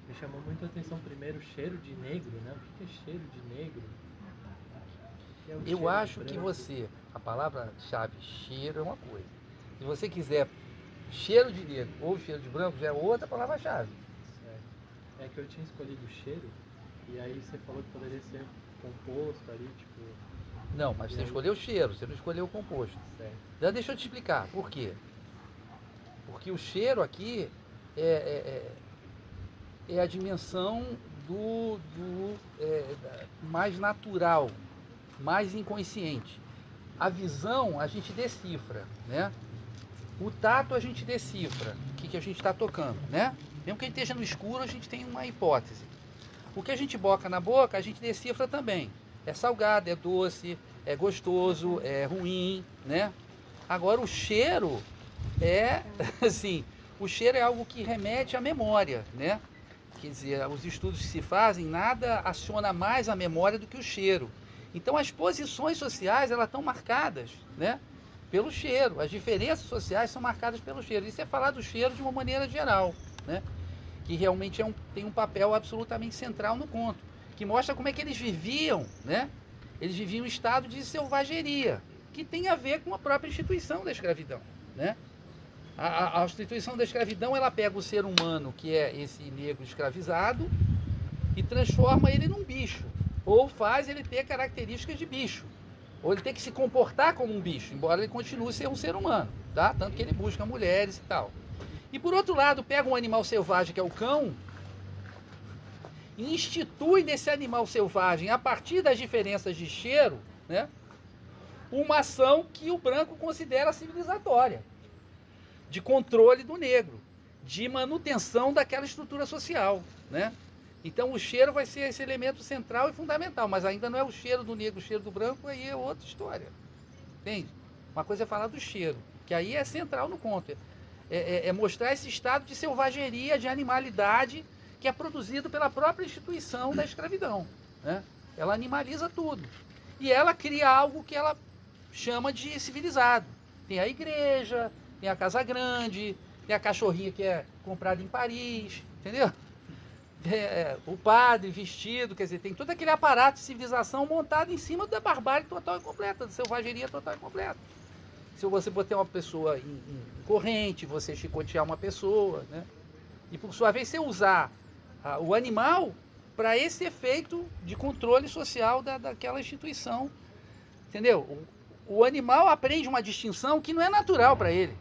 me chamou muito a atenção primeiro cheiro de negro, né? O que é cheiro de negro? Que é o Eu cheiro acho que branco? a palavra-chave cheiro é uma coisa. Se você quiser cheiro de negro ou cheiro de branco, já é outra palavra-chave. Certo. É que eu tinha escolhido cheiro, e aí você falou que poderia ser composto ali, tipo... Não, mas você escolheu o cheiro, você não escolheu o composto. Certo. Já deixa eu te explicar. Por quê? Porque o cheiro aqui é a dimensão mais natural, mais inconsciente. A visão a gente decifra, né? O tato a gente decifra, o que a gente está tocando, né? Mesmo que a gente esteja no escuro, a gente tem uma hipótese. O que a gente boca na boca, a gente decifra também. É salgado, é doce, é gostoso, é ruim, né? Agora o cheiro assim, o cheiro é algo que remete à memória, né? Quer dizer, os estudos que se fazem, nada aciona mais a memória do que o cheiro. Então as posições sociais, elas estão marcadas, né? Pelo cheiro. As diferenças sociais são marcadas pelo cheiro. Isso é falar do cheiro de uma maneira geral, né? Que realmente tem um papel absolutamente central no conto, que mostra como é que eles viviam, né? Eles viviam um estado de selvageria, que tem a ver com a própria instituição da escravidão, né? A instituição da escravidão, ela pega o ser humano, que é esse negro escravizado, e transforma ele num bicho, ou faz ele ter características de bicho, ou ele tem que se comportar como um bicho, embora ele continue ser um ser humano, tá? Tanto que ele busca mulheres e tal. E por outro lado, pega um animal selvagem, que é o cão, e institui nesse animal selvagem, a partir das diferenças de cheiro, né, uma ação que o branco considera civilizatória, de controle do negro, de manutenção daquela estrutura social, né? Então o cheiro vai ser esse elemento central e fundamental, mas ainda não é o cheiro do negro, o cheiro do branco, aí é outra história, entende? Uma coisa é falar do cheiro, que aí é central no conto, é mostrar esse estado de selvageria, de animalidade, que é produzido pela própria instituição da escravidão, né? Ela animaliza tudo, e ela cria algo que ela chama de civilizado. Tem a igreja, tem a casa grande, tem a cachorrinha que é comprada em Paris, entendeu? O padre vestido, quer dizer, tem todo aquele aparato de civilização montado em cima da barbárie total e completa, da selvageria total e completa. Se você botar uma pessoa em corrente, você chicotear uma pessoa, né? E por sua vez você usar o animal para esse efeito de controle social daquela instituição, entendeu? O animal aprende uma distinção que não é natural para ele.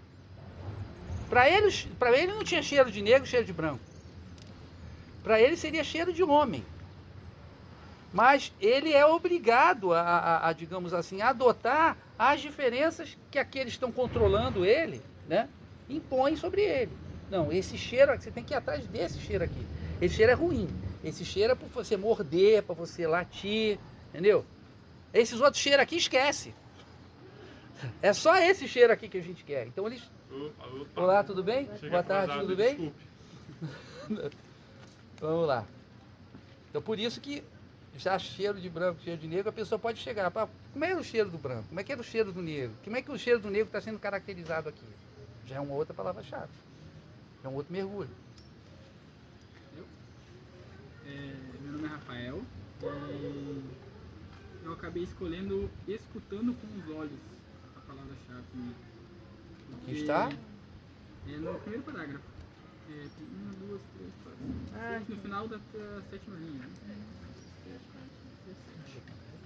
Para ele não tinha cheiro de negro, cheiro de branco. Para ele seria cheiro de homem. Mas ele é obrigado digamos assim, a adotar as diferenças que aqueles que estão controlando ele, né, impõem sobre ele. Não, esse cheiro, você tem que ir atrás desse cheiro aqui. Esse cheiro é ruim. Esse cheiro é para você morder, para você latir, entendeu? Esses outros cheiros aqui, esquece. É só esse cheiro aqui que a gente quer. Então eles... Opa. Olá, tudo bem? Cheguei Boa tarde, atrasado, tudo bem? Desculpe. Vamos lá. Então por isso que já cheiro de branco, cheiro de negro, a pessoa pode chegar para... Como é o cheiro do branco? Como é que é o cheiro do negro? Como é que o cheiro do negro está sendo caracterizado aqui? Já é uma outra palavra-chave. É um outro mergulho. Meu nome é Rafael e eu acabei escolhendo escutando com os olhos a palavra-chave. Que está? No primeiro parágrafo. Tem 1, 2, 3, 4, 6, no final da sétima linha.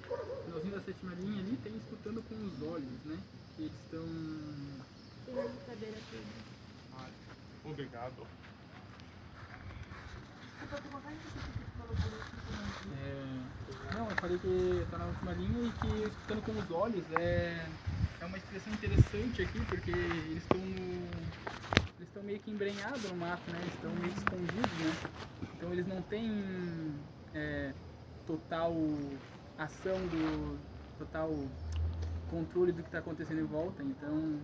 No finalzinho da sétima linha ali tem escutando com os olhos, né? Que eles estão... Querendo saber a tudo. Obrigado. Não, eu falei que tá na última linha e que escutando com os olhos é uma expressão interessante aqui, porque eles estão meio que embrenhados no mato, né? Eles estão meio que escondidos, né? Então eles não têm total ação total controle do que está acontecendo em volta. Então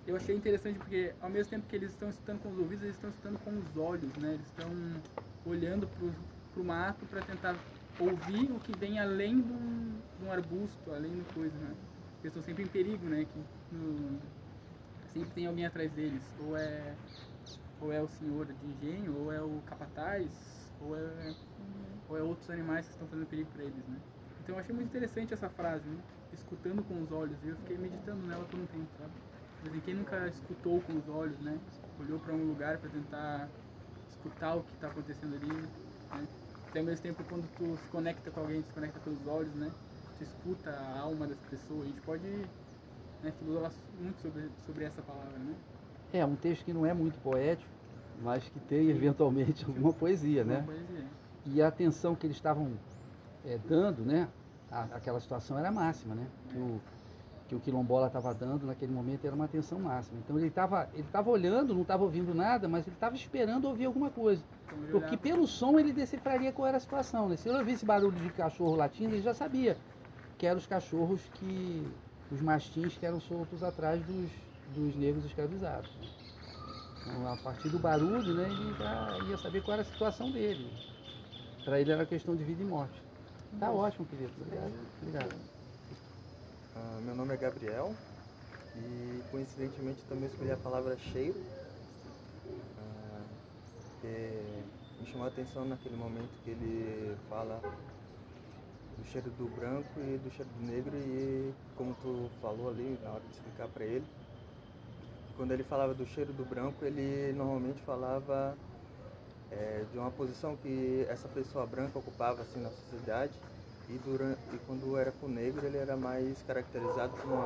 eu achei interessante porque ao mesmo tempo que eles estão escutando com os ouvidos, eles estão escutando com os olhos, né? Eles estão olhando pro mato para tentar ouvir o que vem além de um arbusto, além de coisa, né? Eles estão sempre em perigo, né? Sempre tem alguém atrás deles, ou é o senhor de engenho, ou é o capataz, ou é outros animais que estão fazendo perigo para eles, né? Então eu achei muito interessante essa frase, né? Escutando com os olhos, e eu fiquei meditando nela por um tempo, sabe? Mas quem nunca escutou com os olhos, né? Olhou para um lugar para tentar escutar o que está acontecendo ali, né? Até ao mesmo tempo, quando tu se conecta com alguém, tu se conecta pelos olhos, né? Tu escuta a alma das pessoas. A gente pode, né, filosofar muito sobre essa palavra, né? É um texto que não é muito poético, mas que tem eventualmente alguma poesia, né? Poesia. E a atenção que eles estavam dando, né? Aquela situação era máxima, né? Que o quilombola estava dando naquele momento era uma atenção máxima. Então ele estava olhando, não estava ouvindo nada, mas ele estava esperando ouvir alguma coisa. Porque pelo som ele decifraria qual era a situação, né? Se ele ouvisse barulho de cachorro latindo, ele já sabia que eram os cachorros os mastins que eram soltos atrás dos negros escravizados. Então, a partir do barulho, né, ele já ia saber qual era a situação dele. Para ele era questão de vida e morte. Tá ótimo, querido. Obrigado. Meu nome é Gabriel e coincidentemente também escolhi a palavra cheiro, porque me chamou a atenção naquele momento que ele fala do cheiro do branco e do cheiro do negro, e como tu falou ali na hora de explicar para ele, quando ele falava do cheiro do branco, ele normalmente falava de uma posição que essa pessoa branca ocupava assim na sociedade. E quando era com o negro, ele era mais caracterizado como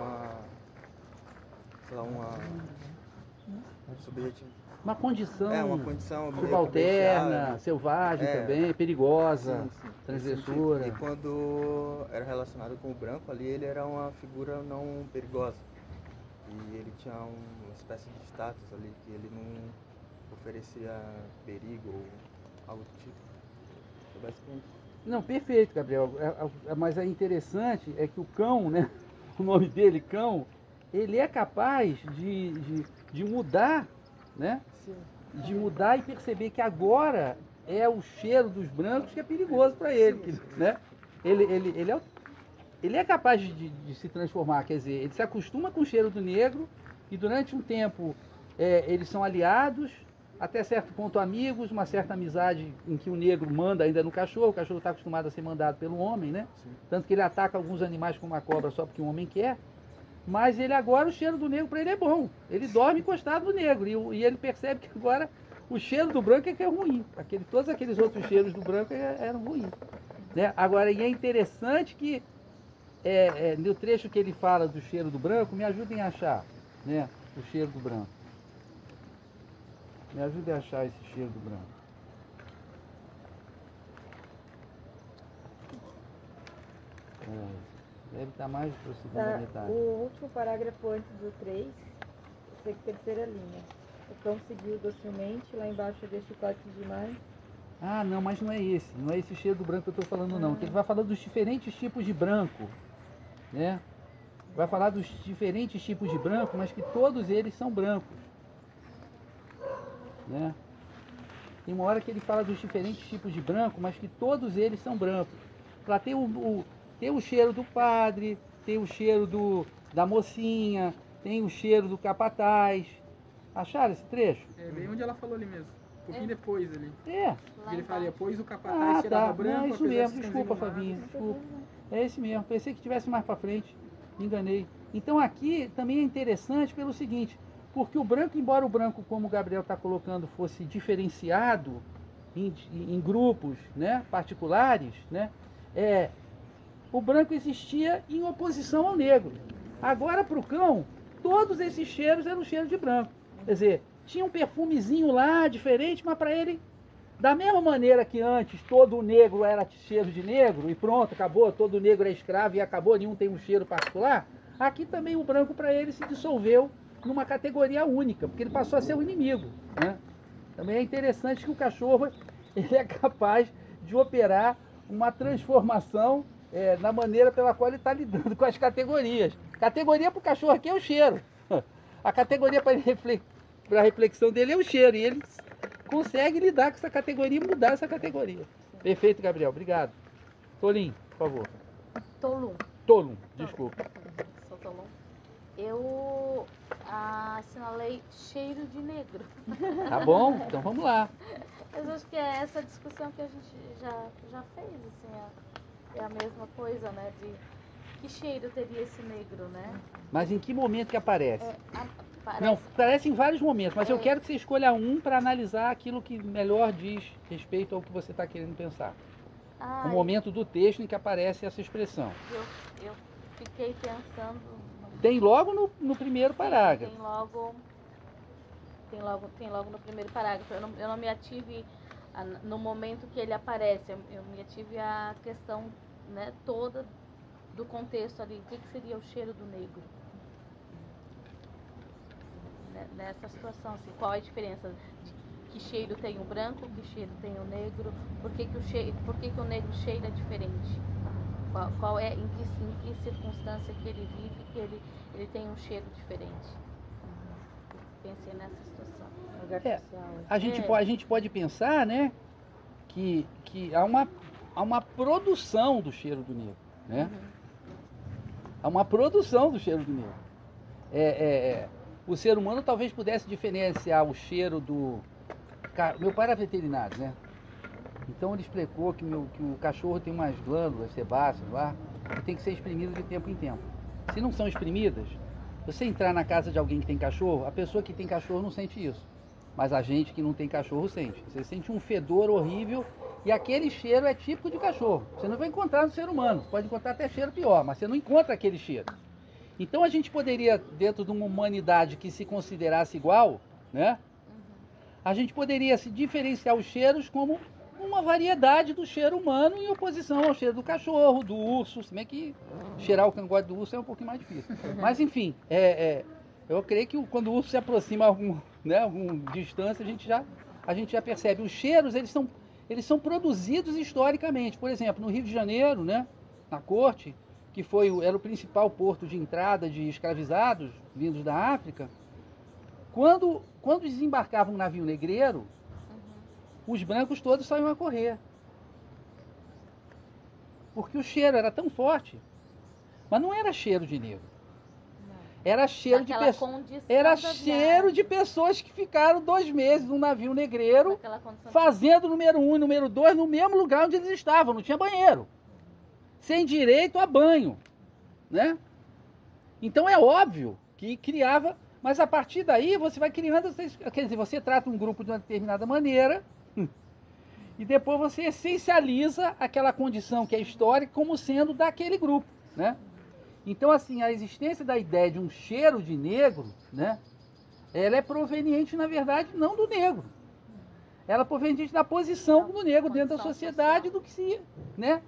uma condição, uma condição subalterna, selvagem também, perigosa, sim, transgressora. E quando era relacionado com o branco ali, ele era uma figura não perigosa. E ele tinha uma espécie de status ali, que ele não oferecia perigo ou algo do tipo. Basicamente. Não, perfeito, Gabriel. Mas é interessante é que o cão, né? O nome dele, cão, ele é capaz de mudar, né? Sim. De mudar e perceber que agora é o cheiro dos brancos que é perigoso para ele, né? Ele é capaz de se transformar, quer dizer, ele se acostuma com o cheiro do negro e durante um tempo eles são aliados, até certo ponto amigos, uma certa amizade em que o negro manda ainda no cachorro, o cachorro está acostumado a ser mandado pelo homem, né? Sim. Tanto que ele ataca alguns animais como a cobra só porque o homem quer, mas ele agora, o cheiro do negro para ele é bom, ele dorme encostado no negro e ele percebe que agora o cheiro do branco é que é ruim, todos aqueles outros cheiros do branco eram ruins, né? Agora, e é interessante que no trecho que ele fala do cheiro do branco, me ajudem a achar, né, o cheiro do branco. Me ajude a achar esse cheiro do branco. Deve estar mais para a segunda metade. O último parágrafo antes do 3, terceira linha. O cão seguiu docilmente, lá embaixo deste quarto demais. Ah, não, mas não é esse. Não é esse cheiro do branco que eu estou falando, não. Que ele vai falar dos diferentes tipos de branco, né? Vai falar dos diferentes tipos de branco, mas que todos eles são brancos. Né? Tem uma hora que ele fala dos diferentes tipos de branco, mas que todos eles são brancos. Lá tem o cheiro do padre, tem o cheiro da mocinha, tem o cheiro do capataz. Acharam esse trecho? É bem onde ela falou ali mesmo. Um pouquinho depois ali. É. Ele fala, depois o capataz cheirava branco. Não, é isso mesmo, desculpa, Fabinho, desculpa. É esse mesmo, pensei que tivesse mais para frente, me enganei. Então aqui também é interessante pelo seguinte, porque o branco, embora o branco, como o Gabriel está colocando, fosse diferenciado em grupos, né, particulares, né, o branco existia em oposição ao negro. Agora, para o cão, todos esses cheiros eram cheiros de branco. Quer dizer, tinha um perfumezinho lá diferente, mas para ele Da mesma maneira que antes todo negro era cheiro de negro e pronto, acabou, todo negro é escravo e acabou, nenhum tem um cheiro particular, aqui também o branco para ele se dissolveu numa categoria única, porque ele passou a ser o inimigo, né? Também é interessante que o cachorro ele é capaz de operar uma transformação na maneira pela qual ele está lidando com as categorias. Categoria para o cachorro aqui é o cheiro. A categoria para a reflexão dele é o cheiro, e ele consegue lidar com essa categoria e mudar essa categoria. Perfeito, Gabriel. Obrigado. Tolim, por favor. Tolum, desculpa. Sou Tolum. Eu assinalei cheiro de negro. Tá bom? Então vamos lá. Mas acho que é essa discussão que a gente já fez, assim, é a mesma coisa, né? De que cheiro teria esse negro, né? Mas em que momento que aparece? Parece... Não, aparece em vários momentos, mas eu quero que você escolha um para analisar aquilo que melhor diz respeito ao que você está querendo pensar. O momento do texto em que aparece essa expressão. Eu fiquei pensando... Tem logo no primeiro parágrafo. Tem logo no primeiro parágrafo. Eu não me ative no momento que ele aparece. Eu me ative à questão, né, toda do contexto ali. O que seria o cheiro do negro? Nessa situação, assim, qual é a diferença de que cheiro tem o branco, que cheiro tem o negro, por que o negro cheira diferente? Qual é, em que circunstância que ele vive que ele tem um cheiro diferente? Pensei nessa situação. A gente pode pensar, né, que há uma produção do cheiro do negro, né? Há uma produção do cheiro do negro. O ser humano talvez pudesse diferenciar o cheiro do... Meu pai era veterinário, né? Então ele explicou que o cachorro tem umas glândulas sebáceas lá que tem que ser exprimidas de tempo em tempo. Se não são exprimidas, você entrar na casa de alguém que tem cachorro, a pessoa que tem cachorro não sente isso. Mas a gente que não tem cachorro sente. Você sente um fedor horrível e aquele cheiro é típico de cachorro. Você não vai encontrar no ser humano. Pode encontrar até cheiro pior, mas você não encontra aquele cheiro. Então a gente poderia, dentro de uma humanidade que se considerasse igual, né? A gente poderia se diferenciar os cheiros como uma variedade do cheiro humano em oposição ao cheiro do cachorro, do urso, se bem que cheirar o cangote do urso é um pouquinho mais difícil. Mas enfim, eu creio que quando o urso se aproxima a alguma distância, a gente já percebe. Os cheiros, eles são produzidos historicamente. Por exemplo, no Rio de Janeiro, né, na corte, que era o principal porto de entrada de escravizados vindos da África, quando desembarcava um navio negreiro, os brancos todos saíam a correr. Porque o cheiro era tão forte. Mas não era cheiro de negro. Era cheiro de pessoas. Era cheiro de pessoas que ficaram 2 meses num navio negreiro, fazendo número 1 e número 2 no mesmo lugar onde eles estavam, não tinha banheiro. Sem direito a banho, né? Então é óbvio que criava, mas a partir daí você vai criando, quer dizer, você trata um grupo de uma determinada maneira e depois você essencializa aquela condição que é histórica como sendo daquele grupo, né? Então, assim, a existência da ideia de um cheiro de negro, né, ela é proveniente, na verdade, não do negro. Ela é proveniente da posição do negro dentro da sociedade, do que se, né?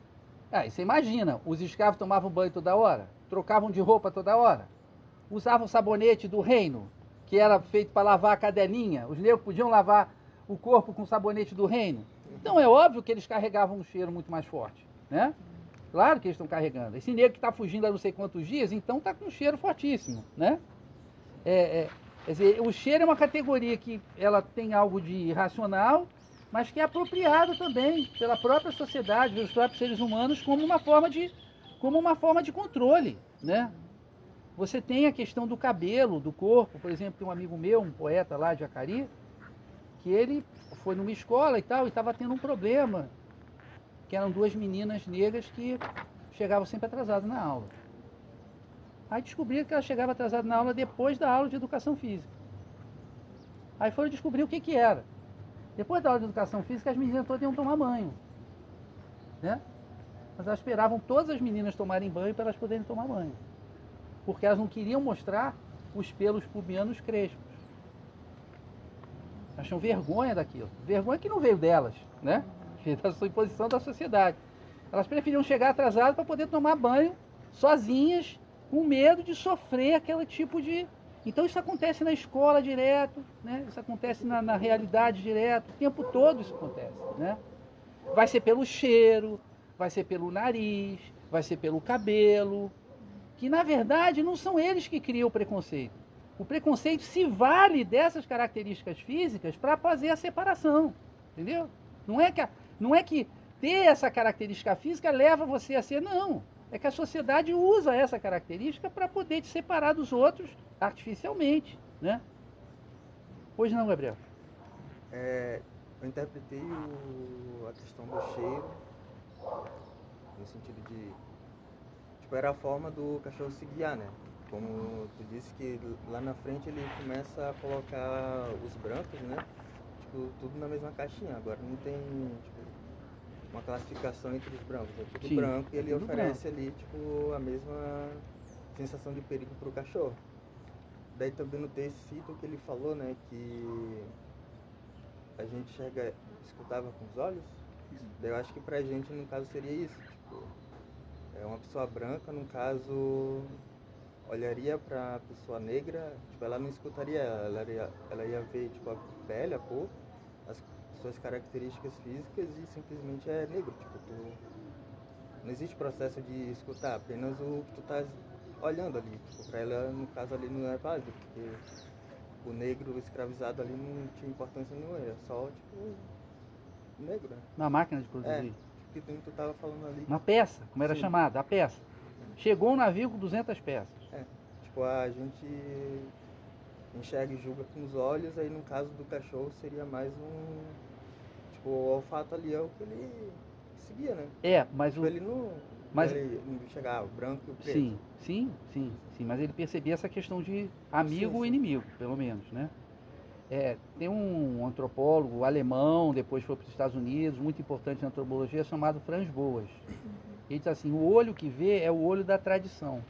Aí você imagina, os escravos tomavam banho toda hora, trocavam de roupa toda hora, usavam sabonete do reino, que era feito para lavar a cadelinha, os negros podiam lavar o corpo com sabonete do reino. Então é óbvio que eles carregavam um cheiro muito mais forte, né? Claro que eles estão carregando. Esse negro que está fugindo há não sei quantos dias, então está com um cheiro fortíssimo, né? Quer dizer, o cheiro é uma categoria que ela tem algo de irracional, mas que é apropriado também pela própria sociedade, pelos próprios seres humanos, como uma forma de controle, né? Você tem a questão do cabelo, do corpo. Por exemplo, tem um amigo meu, um poeta lá de Acari, que ele foi numa escola e tal, e estava tendo um problema, que eram 2 meninas negras que chegavam sempre atrasadas na aula. Aí descobriram que ela chegava atrasada na aula depois da aula de educação física. Aí foram descobrir o que era. Depois da aula de educação física, as meninas todas iam tomar banho, né? Mas elas esperavam todas as meninas tomarem banho para elas poderem tomar banho. Porque elas não queriam mostrar os pelos pubianos crespos. Elas tinham vergonha daquilo. Vergonha que não veio delas, né? Veio da sua imposição da sociedade. Elas preferiam chegar atrasadas para poder tomar banho sozinhas, com medo de sofrer aquele tipo de... Então isso acontece na escola direto, né? Isso acontece na realidade direto, o tempo todo isso acontece, né? Vai ser pelo cheiro, vai ser pelo nariz, vai ser pelo cabelo, que na verdade não são eles que criam o preconceito. O preconceito se vale dessas características físicas para fazer a separação, entendeu? Não é que ter essa característica física leva você a ser, não. É que a sociedade usa essa característica para poder te separar dos outros artificialmente, né? Pois não, Gabriel? Eu interpretei a questão do cheiro no sentido de, tipo, era a forma do cachorro se guiar, né? Como tu disse que lá na frente ele começa a colocar os brancos, né? Tipo, tudo na mesma caixinha. Agora não tem, tipo, uma classificação entre os brancos. É tudo Sim, branco e é ele tudo oferece ali, tipo, a mesma sensação de perigo pro cachorro. Daí também no texto cita o que ele falou, né? Que a gente escutava com os olhos. Daí eu acho que pra gente, no caso, seria isso. Tipo, uma pessoa branca, no caso, olharia pra pessoa negra, tipo, ela não escutaria ela ia ver, tipo, a pele, a cor, as suas características físicas e simplesmente é negro. Tipo, não existe processo de escutar, apenas o que tu tá olhando ali. Tipo, pra ela, no caso ali, não é válido, porque o negro escravizado ali não tinha importância nenhuma, é só, tipo, negro, né? Uma máquina de produzir. Que tu tava falando ali. Uma peça, como era Sim. chamada, a peça. Chegou um navio com 200 peças. Tipo, a gente enxerga e julga com os olhos, aí no caso do cachorro seria mais tipo, o olfato ali é o que ele seguia, né? Mas tipo, ele não enxergava o branco e o preto. Sim, mas ele percebia essa questão de amigo ou inimigo, pelo menos, né? Tem um antropólogo alemão, depois foi para os Estados Unidos, muito importante na antropologia, chamado Franz Boas. Ele diz assim, o olho que vê é o olho da tradição.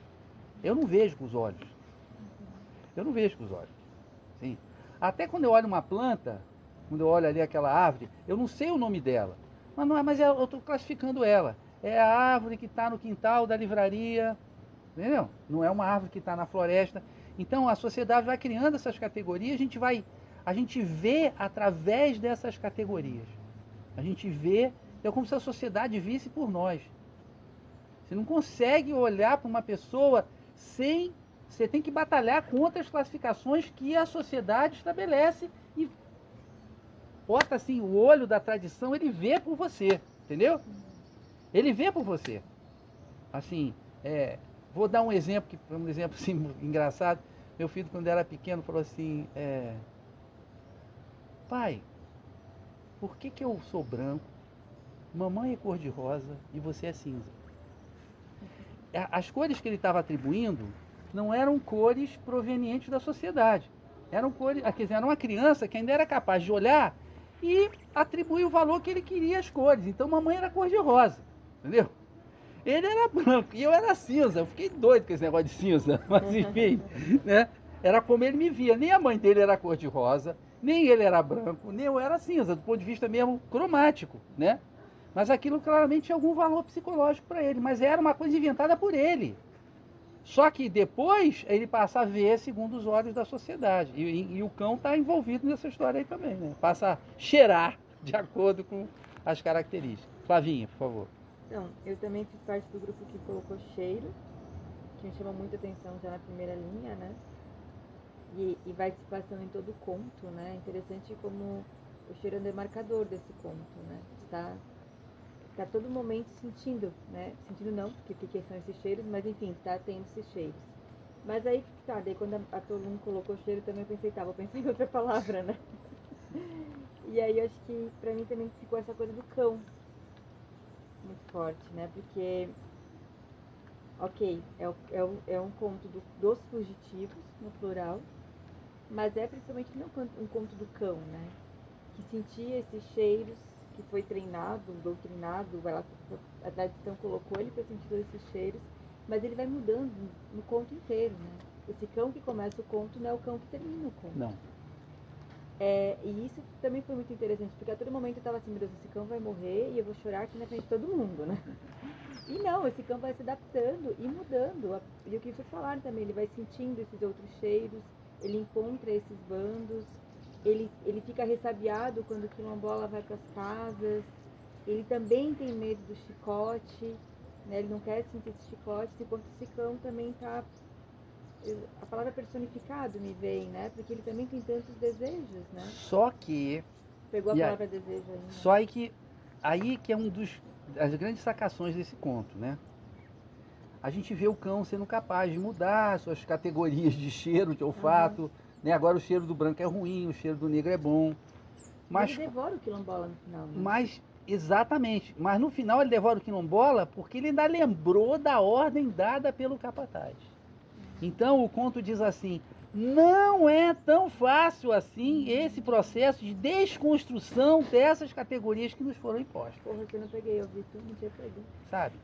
Eu não vejo com os olhos. Sim. Até quando eu olho uma planta, quando eu olho ali aquela árvore, eu não sei o nome dela. Mas eu estou classificando ela. É a árvore que está no quintal da livraria, entendeu? Não é uma árvore que está na floresta. Então a sociedade vai criando essas categorias, a gente vê através dessas categorias. A gente vê, é como se a sociedade visse por nós. Você não consegue olhar para uma pessoa sem... Você tem que batalhar contra as classificações que a sociedade estabelece e bota assim, o olho da tradição, ele vê por você, entendeu? Ele vê por você. Assim, vou dar um exemplo assim, engraçado. Meu filho, quando era pequeno, falou assim, pai, por que eu sou branco, mamãe é cor-de-rosa e você é cinza? As cores que ele estava atribuindo não eram cores provenientes da sociedade. Eram cores, quer dizer, era uma criança que ainda era capaz de olhar e atribuir o valor que ele queria às cores. Então, mamãe era cor-de-rosa, entendeu? Ele era branco e eu era cinza. Eu fiquei doido com esse negócio de cinza, mas enfim, né? Era como ele me via. Nem a mãe dele era cor-de-rosa, nem ele era branco, nem eu era cinza, do ponto de vista mesmo cromático, né? Mas aquilo claramente tinha algum valor psicológico para ele, mas era uma coisa inventada por ele. Só que depois ele passa a ver segundo os olhos da sociedade. E o cão está envolvido nessa história aí também, né? Passa a cheirar de acordo com as características. Flavinha, por favor. Então, eu também fiz parte do grupo que colocou cheiro, que me chamou muita atenção já na primeira linha, né? E vai se passando em todo o conto, né? Interessante como o cheiro é um demarcador desse conto, né? Está todo momento sentindo, né? Sentindo não, porque são esses cheiros, mas enfim, está tendo esses cheiros. Mas aí, daí quando a Tolum colocou cheiro, também eu pensei, vou pensar em outra palavra, né? E aí eu acho que pra mim também ficou essa coisa do cão muito forte, né? Porque, ok, é um conto dos fugitivos, no plural, mas é principalmente um conto do cão, né? Que sentia esses cheiros, que foi treinado, doutrinado, a tradição colocou ele para sentir todos esses cheiros, mas ele vai mudando no conto inteiro, né? Esse cão que começa o conto não é o cão que termina o conto. Não. E isso também foi muito interessante, porque a todo momento eu estava assim, meu Deus, esse cão vai morrer e eu vou chorar aqui na frente de todo mundo, né? E não, esse cão vai se adaptando e mudando. E o que vocês falaram também, ele vai sentindo esses outros cheiros, ele encontra esses bandos, ele fica ressabiado quando o quilombola vai para as casas, ele também tem medo do chicote, né? Ele não quer sentir esse chicote, enquanto esse cão também está... A palavra personificado me vem, né? Porque ele também tem tantos desejos, né? Só que... Pegou a E aí? palavra desejo aí, né? Só aí que é das grandes sacações desse conto, né? A gente vê o cão sendo capaz de mudar suas categorias de cheiro, de olfato, né? Agora o cheiro do branco é ruim, o cheiro do negro é bom. Mas, ele devora o quilombola no final, né? mas, exatamente, mas no final ele devora o quilombola porque ele ainda lembrou da ordem dada pelo capataz. Então o conto diz assim, não é tão fácil assim esse processo de desconstrução dessas categorias que nos foram impostas. Porra, que eu não peguei, eu vi tudo, não tinha pego. Sabe?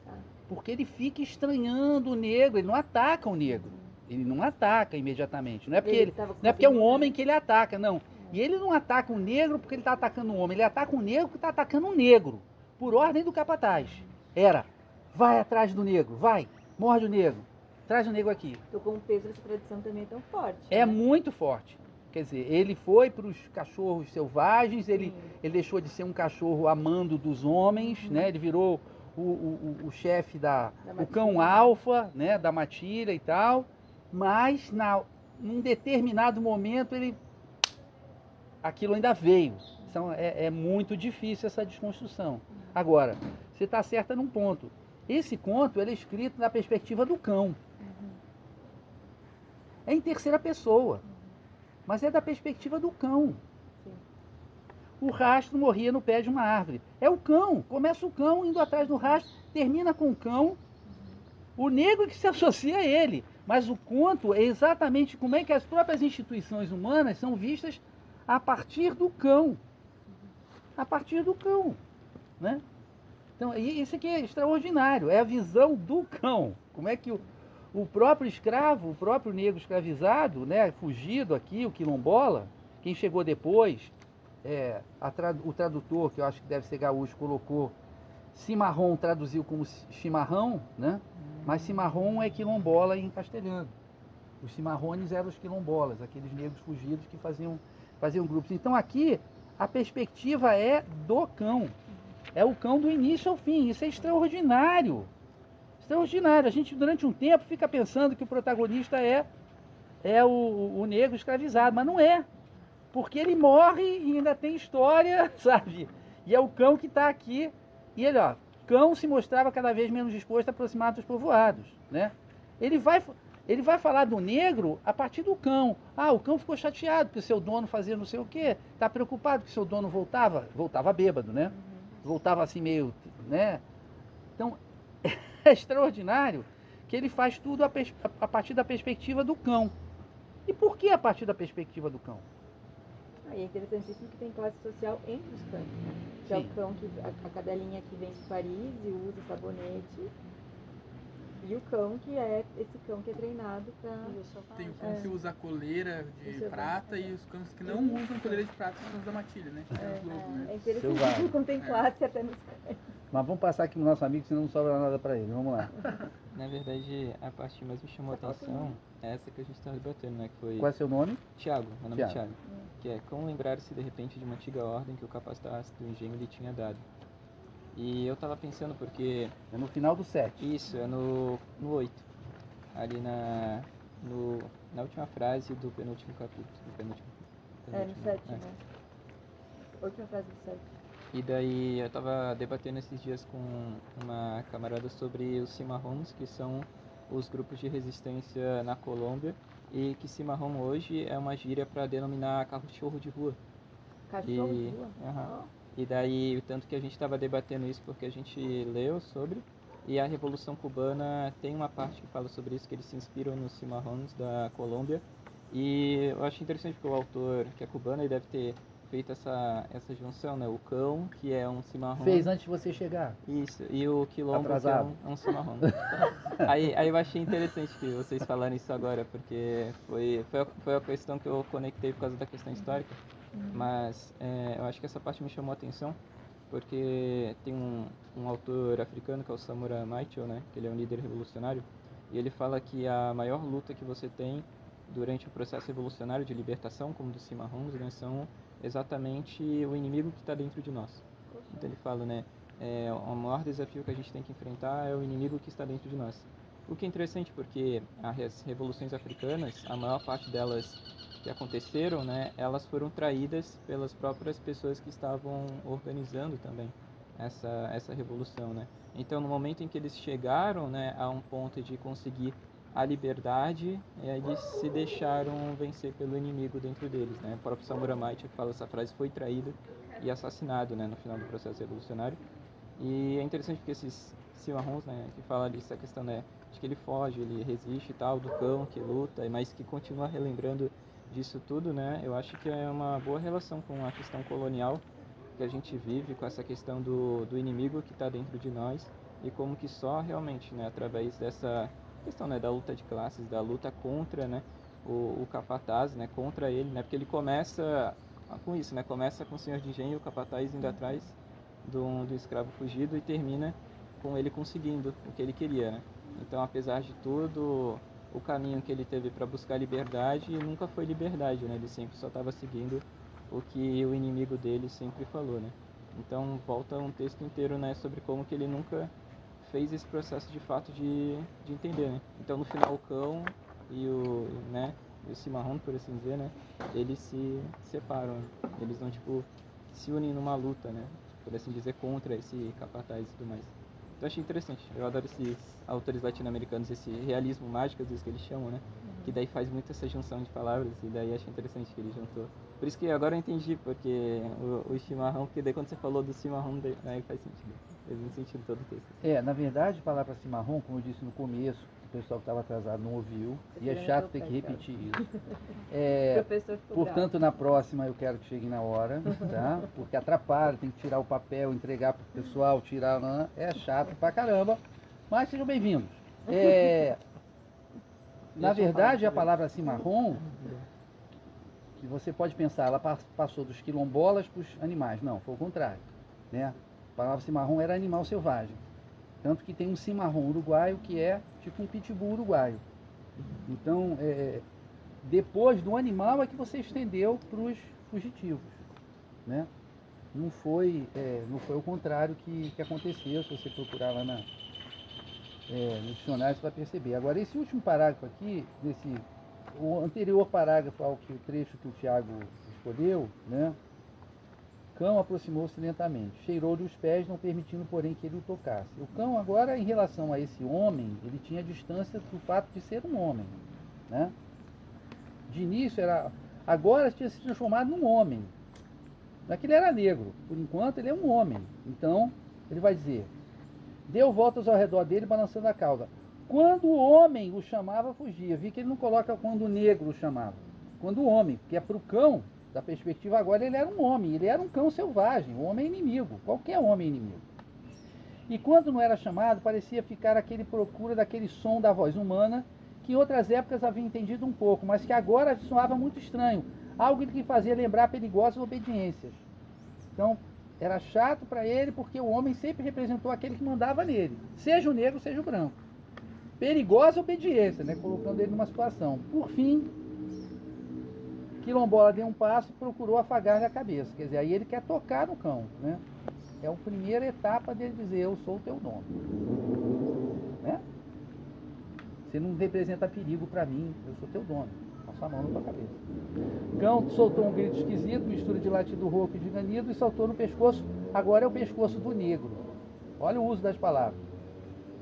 Tá. Porque ele fica estranhando o negro, ele não ataca o negro. Ele não ataca imediatamente. Não é porque, não é porque é um homem que ele ataca, não. E ele não ataca o negro porque ele está atacando um homem, ele ataca o negro porque está atacando um negro. Por ordem do capataz. Vai atrás do negro, vai, morde o negro, traz o negro aqui. Então, como o peso dessa tradição também é tão forte. É né? muito forte. Quer dizer, ele foi para os cachorros selvagens, ele deixou de ser um cachorro amando dos homens, né? Ele virou o chefe o cão alfa, né? Da matilha e tal. Mas, num determinado momento, aquilo ainda veio. Então, é muito difícil essa desconstrução. Agora, você está certa num ponto. Esse conto ele é escrito na perspectiva do cão. É em terceira pessoa. Mas é da perspectiva do cão. Sim. O rastro morria no pé de uma árvore. É o cão. Começa o cão indo atrás do rastro, termina com o cão. O negro que se associa a ele. Mas o conto é exatamente como é que as próprias instituições humanas são vistas a partir do cão. A partir do cão. Né? Então, isso aqui é extraordinário. É a visão do cão. Como é que o próprio escravo, o próprio negro escravizado, né, fugido aqui, o quilombola, quem chegou depois, o tradutor, que eu acho que deve ser gaúcho, colocou cimarrão, traduziu como chimarrão, né? Mas cimarrão é quilombola em castelhano. Os cimarrones eram os quilombolas, aqueles negros fugidos que faziam grupos. Então aqui a perspectiva é do cão. É o cão do início ao fim. Isso é extraordinário. Extraordinário. A gente durante um tempo fica pensando que o protagonista é o negro escravizado, mas não é. Porque ele morre e ainda tem história, sabe? E é o cão que está aqui. E ele, cão se mostrava cada vez menos disposto a aproximar dos povoados, né? Ele vai falar do negro a partir do cão. O cão ficou chateado porque o seu dono fazia não sei o quê. Está preocupado que o seu dono voltava bêbado, né? Voltava assim meio, né? Então, é extraordinário que ele faz tudo a partir da perspectiva do cão. E por que a partir da perspectiva do cão? É interessantíssimo que tem classe social entre os cães, né? Que é o cão, a cadelinha que vem de Paris e usa sabonete. E o cão que é esse cão que é treinado para... Tem o cão que usa coleira de prata e os cães que não usam coleira de prata são os cães da matilha, né? É interessante como tem classe até nos cães. Mas vamos passar aqui no nosso amigo, senão não sobra nada para ele. Vamos lá. Na verdade, a parte que mais me chamou a atenção é essa que a gente está debatendo, né? Que foi... Qual é seu nome? Tiago, meu nome é Tiago. Que é como lembrar-se de repente de uma antiga ordem que o capataz do engenho lhe tinha dado. E eu tava pensando porque... É no final do 7. Isso, é no 8. Ali na última frase do penúltimo capítulo. No 7, né? Última frase do 7. E daí eu tava debatendo esses dias com uma camarada sobre os cimarrons, que são os grupos de resistência na Colômbia, e que cimarrão hoje é uma gíria para denominar cachorro de rua. Cachorro de rua? E daí, o tanto que a gente estava debatendo isso porque a gente leu sobre, e a Revolução Cubana tem uma parte que fala sobre isso, que eles se inspiram nos cimarrons da Colômbia. E eu acho interessante porque o autor, que é cubano, ele deve ter feito essa junção, né? O cão, que é um cimarrão. Fez antes de você chegar. Isso, e o quilombo, Atrasado. que é um cimarrão. Aí eu achei interessante que vocês falarem isso agora, porque foi a questão que eu conectei por causa da questão histórica. Mas eu acho que essa parte me chamou a atenção, porque tem um autor africano que é o Samora Machel, né? Que ele é um líder revolucionário, e ele fala que a maior luta que você tem durante o processo revolucionário de libertação, como dos cimarrões, né, são exatamente o inimigo que está dentro de nós. Então ele fala, né, o maior desafio que a gente tem que enfrentar é o inimigo que está dentro de nós. O que é interessante, porque as revoluções africanas, a maior parte delas que aconteceram, né, elas foram traídas pelas próprias pessoas que estavam organizando também essa revolução, né. Então, no momento em que eles chegaram, né, a um ponto de conseguir a liberdade, eles se deixaram vencer pelo inimigo dentro deles, né. O próprio Samora Machel, que fala essa frase, foi traído e assassinado, né, no final do processo revolucionário. E é interessante porque esses cimarrons, né, que fala ali essa questão, né, de que ele foge, ele resiste e tal, do cão que luta, mas que continua relembrando disso tudo, né, eu acho que é uma boa relação com a questão colonial que a gente vive, com essa questão do inimigo que está dentro de nós, e como que só realmente, né, através dessa questão, né, da luta de classes, da luta contra, né, o capataz, né, contra ele, né, porque ele começa com isso, né, começa com o senhor de engenho, o capataz indo atrás do escravo fugido, e termina com ele conseguindo o que ele queria, né. Então, apesar de tudo, o caminho que ele teve para buscar liberdade nunca foi liberdade, né, ele sempre só estava seguindo o que o inimigo dele sempre falou, né. Então volta um texto inteiro, né, sobre como que ele nunca fez esse processo de fato de entender, né. Então no final o cão e o cimarrão, por assim dizer, né, eles se separam, né? Eles não se unem numa luta, né, por assim dizer, contra esse capataz e tudo mais. Então eu achei interessante, eu adoro esses autores latino-americanos, esse realismo mágico, às vezes, que eles chamam, né, que daí faz muito essa junção de palavras, e daí achei interessante que ele juntou. Por isso que agora eu entendi, porque o chimarrão, porque daí quando você falou do cimarrão, aí faz sentido, faz muito sentido todo o texto. Na verdade, a palavra cimarrão, como eu disse no começo, o pessoal que estava atrasado não ouviu, e é chato ter que repetir isso. Portanto, na próxima eu quero que chegue na hora, tá? Porque atrapalha, tem que tirar o papel, entregar para o pessoal, tirar, é chato pra caramba, mas sejam bem-vindos. Na verdade, a palavra cimarrão, que você pode pensar, ela passou dos quilombolas para os animais. Não, foi o contrário, né? A palavra cimarrão era animal selvagem. Tanto que tem um cimarrão uruguaio que é tipo um pitbull uruguaio. Então, depois do animal é que você estendeu para os fugitivos, né? Não foi o contrário que aconteceu. Se você procurar lá no dicionário, você vai perceber. Agora, esse último parágrafo aqui, o anterior parágrafo ao trecho que o Tiago escolheu, né? Cão aproximou-se lentamente, cheirou-lhe os pés, não permitindo, porém, que ele o tocasse. O cão, agora, em relação a esse homem, ele tinha distância do fato de ser um homem, né? De início, agora tinha se transformado num homem. Naquele era negro, por enquanto ele é um homem. Então, ele vai dizer, deu voltas ao redor dele, balançando a cauda. Quando o homem o chamava, fugia. Vi que ele não coloca quando o negro o chamava. Quando o homem, que é para o cão, da perspectiva agora, ele era um homem, ele era um cão selvagem, o homem é inimigo, qualquer homem é inimigo. E quando não era chamado, parecia ficar aquele procura daquele som da voz humana, que em outras épocas havia entendido um pouco, mas que agora soava muito estranho, algo que fazia lembrar perigosas obediências. Então, era chato para ele, porque o homem sempre representou aquele que mandava nele, seja o negro, seja o branco. Perigosa obediência, né? Colocando ele numa situação. Por fim, Quilombola deu um passo e procurou afagar-lhe a cabeça. Quer dizer, aí ele quer tocar no cão, né? É a primeira etapa dele dizer, eu sou o teu dono, né? Você não representa perigo para mim, eu sou teu dono. Passa a mão na tua cabeça. O cão soltou um grito esquisito, mistura de latido rouco e de ganido, e saltou no pescoço. Agora é o pescoço do negro. Olha o uso das palavras.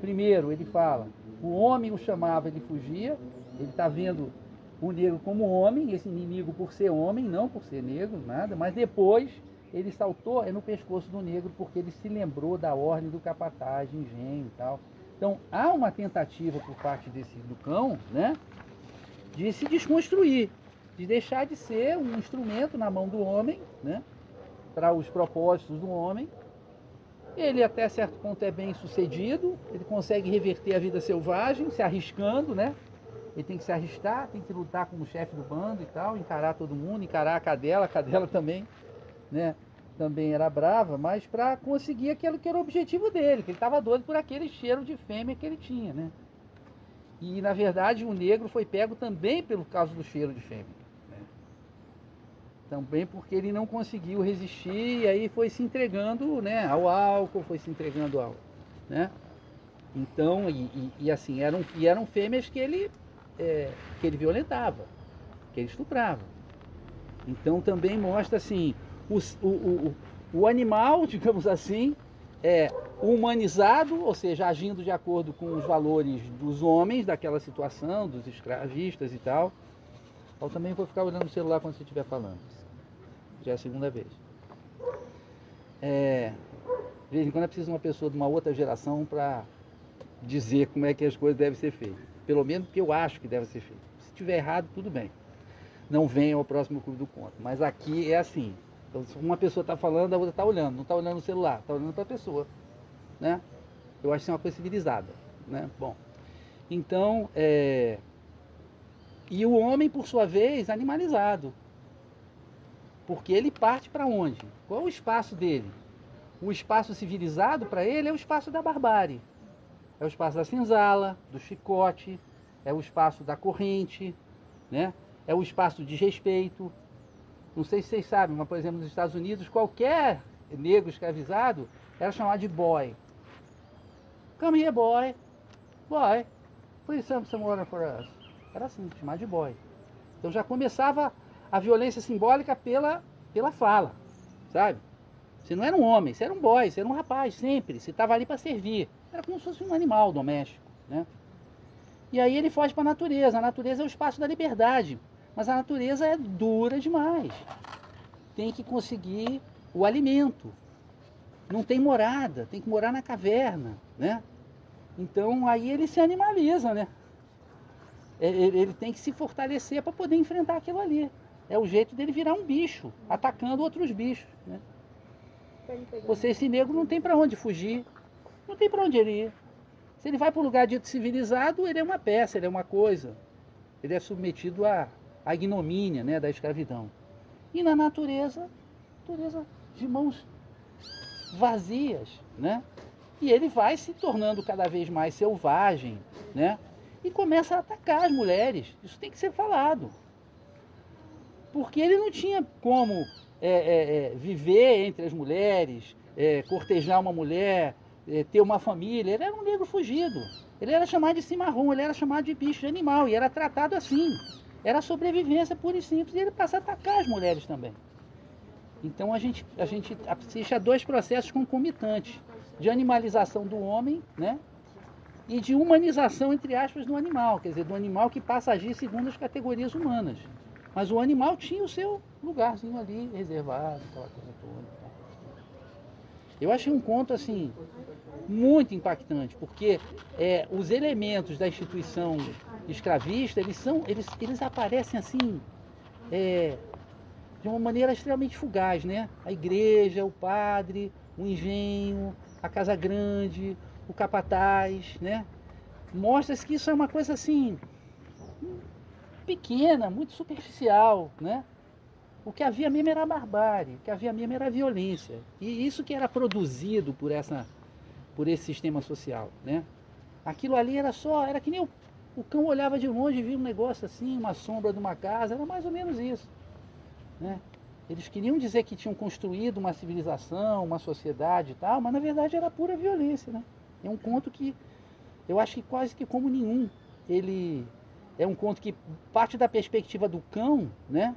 Primeiro, ele fala, o homem o chamava, ele fugia. Ele está vendo o negro como homem, esse inimigo por ser homem, não por ser negro, nada. Mas depois, ele saltou no pescoço do negro, porque ele se lembrou da ordem do capataz, de engenho e tal. Então, há uma tentativa por parte do cão, né, de se desconstruir. de deixar de ser um instrumento na mão do homem, né, para os propósitos do homem. Ele até certo ponto é bem sucedido, ele consegue reverter a vida selvagem, se arriscando, né? Ele tem que se arriscar, tem que lutar como chefe do bando e tal, encarar todo mundo, encarar a cadela também, né? Também era brava, mas para conseguir aquilo que era o objetivo dele, que ele estava doido por aquele cheiro de fêmea que ele tinha, né? E na verdade o negro foi pego também pelo causa do cheiro de fêmea, né? Também porque ele não conseguiu resistir e aí foi se entregando, né, ao álcool, foi se entregando ao, né? Então, assim, eram fêmeas que ele violentava, que ele estuprava. Então também mostra assim, o animal, digamos assim, humanizado, ou seja, agindo de acordo com os valores dos homens daquela situação, dos escravistas e tal. Eu também vou ficar olhando o celular quando você estiver falando. Já é a segunda vez. De vez em quando é preciso uma pessoa de uma outra geração para dizer como é que as coisas devem ser feitas. Pelo menos que eu acho que deve ser feito. Se estiver errado, tudo bem. Não venha ao próximo Clube do Conto. Mas aqui é assim. Então, se uma pessoa está falando, a outra está olhando. Não está olhando no celular, está olhando para a pessoa, né? Eu acho que é uma coisa civilizada, né? Bom, então, e o homem, por sua vez, animalizado. Porque ele parte para onde? Qual é o espaço dele? O espaço civilizado para ele é o espaço da barbárie. É o espaço da senzala, do chicote, é o espaço da corrente, né? É o espaço de desrespeito. Não sei se vocês sabem, mas, por exemplo, nos Estados Unidos, qualquer negro escravizado era chamado de boy. Come here, boy. Boy, please some water for us. Era assim, chamado de boy. Então já começava a violência simbólica pela fala, sabe? Você não era um homem, você era um boy, você era um rapaz, sempre. Você estava ali para servir. Era como se fosse um animal doméstico, né? E aí ele foge para a natureza. A natureza é o espaço da liberdade. Mas a natureza é dura demais. Tem que conseguir o alimento. Não tem morada, tem que morar na caverna, né? Então aí ele se animaliza, né? Ele tem que se fortalecer para poder enfrentar aquilo ali. É o jeito dele virar um bicho, atacando outros bichos, né? Esse negro não tem para onde fugir, não tem para onde ele ir. Se ele vai para um lugar dito civilizado, ele é uma peça, ele é uma coisa. Ele é submetido à ignomínia, né, da escravidão. E na natureza de mãos vazias, né? E ele vai se tornando cada vez mais selvagem, né? E começa a atacar as mulheres. Isso tem que ser falado. Porque ele não tinha como viver entre as mulheres, cortejar uma mulher, ter uma família. Ele era um negro fugido. Ele era chamado de cimarrão, ele era chamado de bicho de animal e era tratado assim. Era sobrevivência pura e simples, e ele passa a atacar as mulheres também. Então a gente assiste a dois processos concomitantes, de animalização do homem, né? E de humanização, entre aspas, do animal, quer dizer, do animal que passa a agir segundo as categorias humanas. Mas o animal tinha o seu lugarzinho ali, reservado, aquela coisa toda. Eu achei um conto, assim, muito impactante, porque os elementos da instituição escravista, eles aparecem assim, de uma maneira extremamente fugaz, né? A igreja, o padre, o engenho, a casa grande, o capataz, né? Mostra-se que isso é uma coisa assim, pequena, muito superficial, né? O que havia mesmo era a barbárie, o que havia mesmo era a violência. E isso que era produzido por esse sistema social, né? Aquilo ali era que nem o cão olhava de longe e via um negócio assim, uma sombra de uma casa, era mais ou menos isso, né? Eles queriam dizer que tinham construído uma civilização, uma sociedade e tal, mas na verdade era pura violência, né? É um conto que eu acho que quase que como nenhum, ele é um conto que parte da perspectiva do cão, né?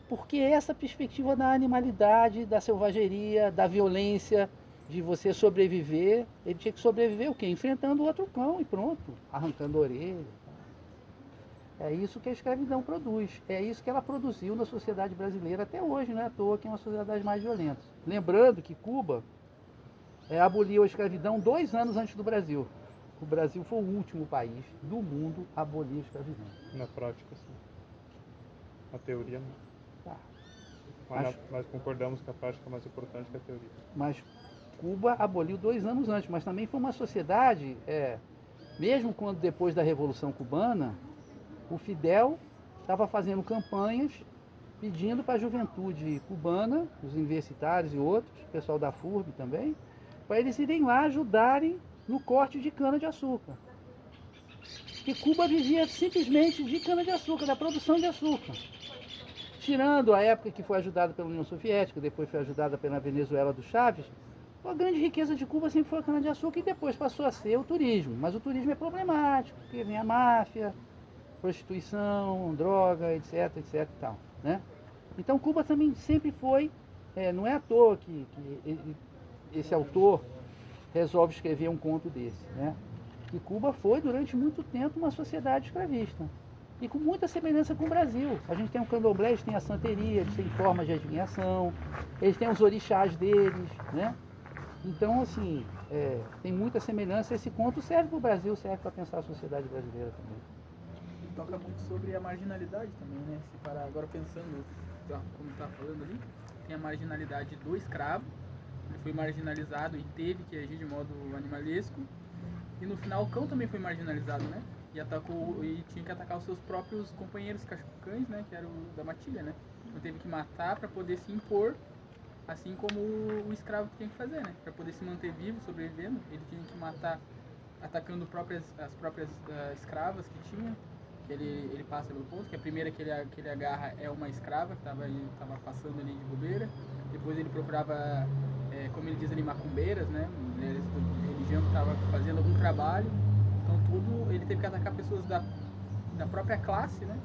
Porque essa perspectiva da animalidade, da selvageria, da violência, de você sobreviver, ele tinha que sobreviver o quê? Enfrentando outro cão e pronto, arrancando a orelha. É isso que a escravidão produz, é isso que ela produziu na sociedade brasileira até hoje, não é à toa que é uma sociedade mais violenta. Lembrando que Cuba aboliu a escravidão 2 anos antes do Brasil. O Brasil foi o último país do mundo a abolir a escravidão. Na prática, sim. A teoria não. Tá. Mas concordamos que a prática é mais importante que a teoria. Mas Cuba aboliu 2 anos antes, mas também foi uma sociedade, mesmo quando depois da Revolução Cubana, o Fidel estava fazendo campanhas pedindo para a juventude cubana, os universitários e outros, o pessoal da FURB também, para eles irem lá ajudarem no corte de cana-de-açúcar. Que Cuba vivia simplesmente de cana-de-açúcar, da produção de açúcar. Tirando a época que foi ajudada pela União Soviética, depois foi ajudada pela Venezuela do Chávez, a grande riqueza de Cuba sempre foi a cana-de-açúcar e depois passou a ser o turismo. Mas o turismo é problemático, porque vem a máfia, prostituição, droga, etc, etc e tal, né? Então Cuba também sempre foi, não é à toa que esse autor resolve escrever um conto desse, né? Que Cuba foi durante muito tempo uma sociedade escravista e com muita semelhança com o Brasil. A gente tem o candomblé, eles têm a santeria, eles têm formas de adivinhação, eles têm os orixás deles, né? Então, assim, tem muita semelhança. Esse conto serve para o Brasil, serve para pensar a sociedade brasileira também. Toca muito sobre a marginalidade também, né? Se parar agora pensando, como está falando ali, tem a marginalidade do escravo, ele foi marginalizado e teve que agir de modo animalesco, e no final o cão também foi marginalizado, né? E tinha que atacar os seus próprios companheiros cães, né? Que era o da matilha, né? Então teve que matar para poder se impor, assim como o escravo tinha que fazer, né? Para poder se manter vivo, sobrevivendo, ele tinha que matar atacando as próprias escravas que tinha. Que ele passa pelo ponto, que a primeira que ele agarra é uma escrava que estava passando ali de bobeira. Depois ele procurava, como ele diz ali, macumbeiras, né? Mulheres de religião que estavam fazendo algum trabalho. Então ele teve que atacar pessoas da própria classe, né?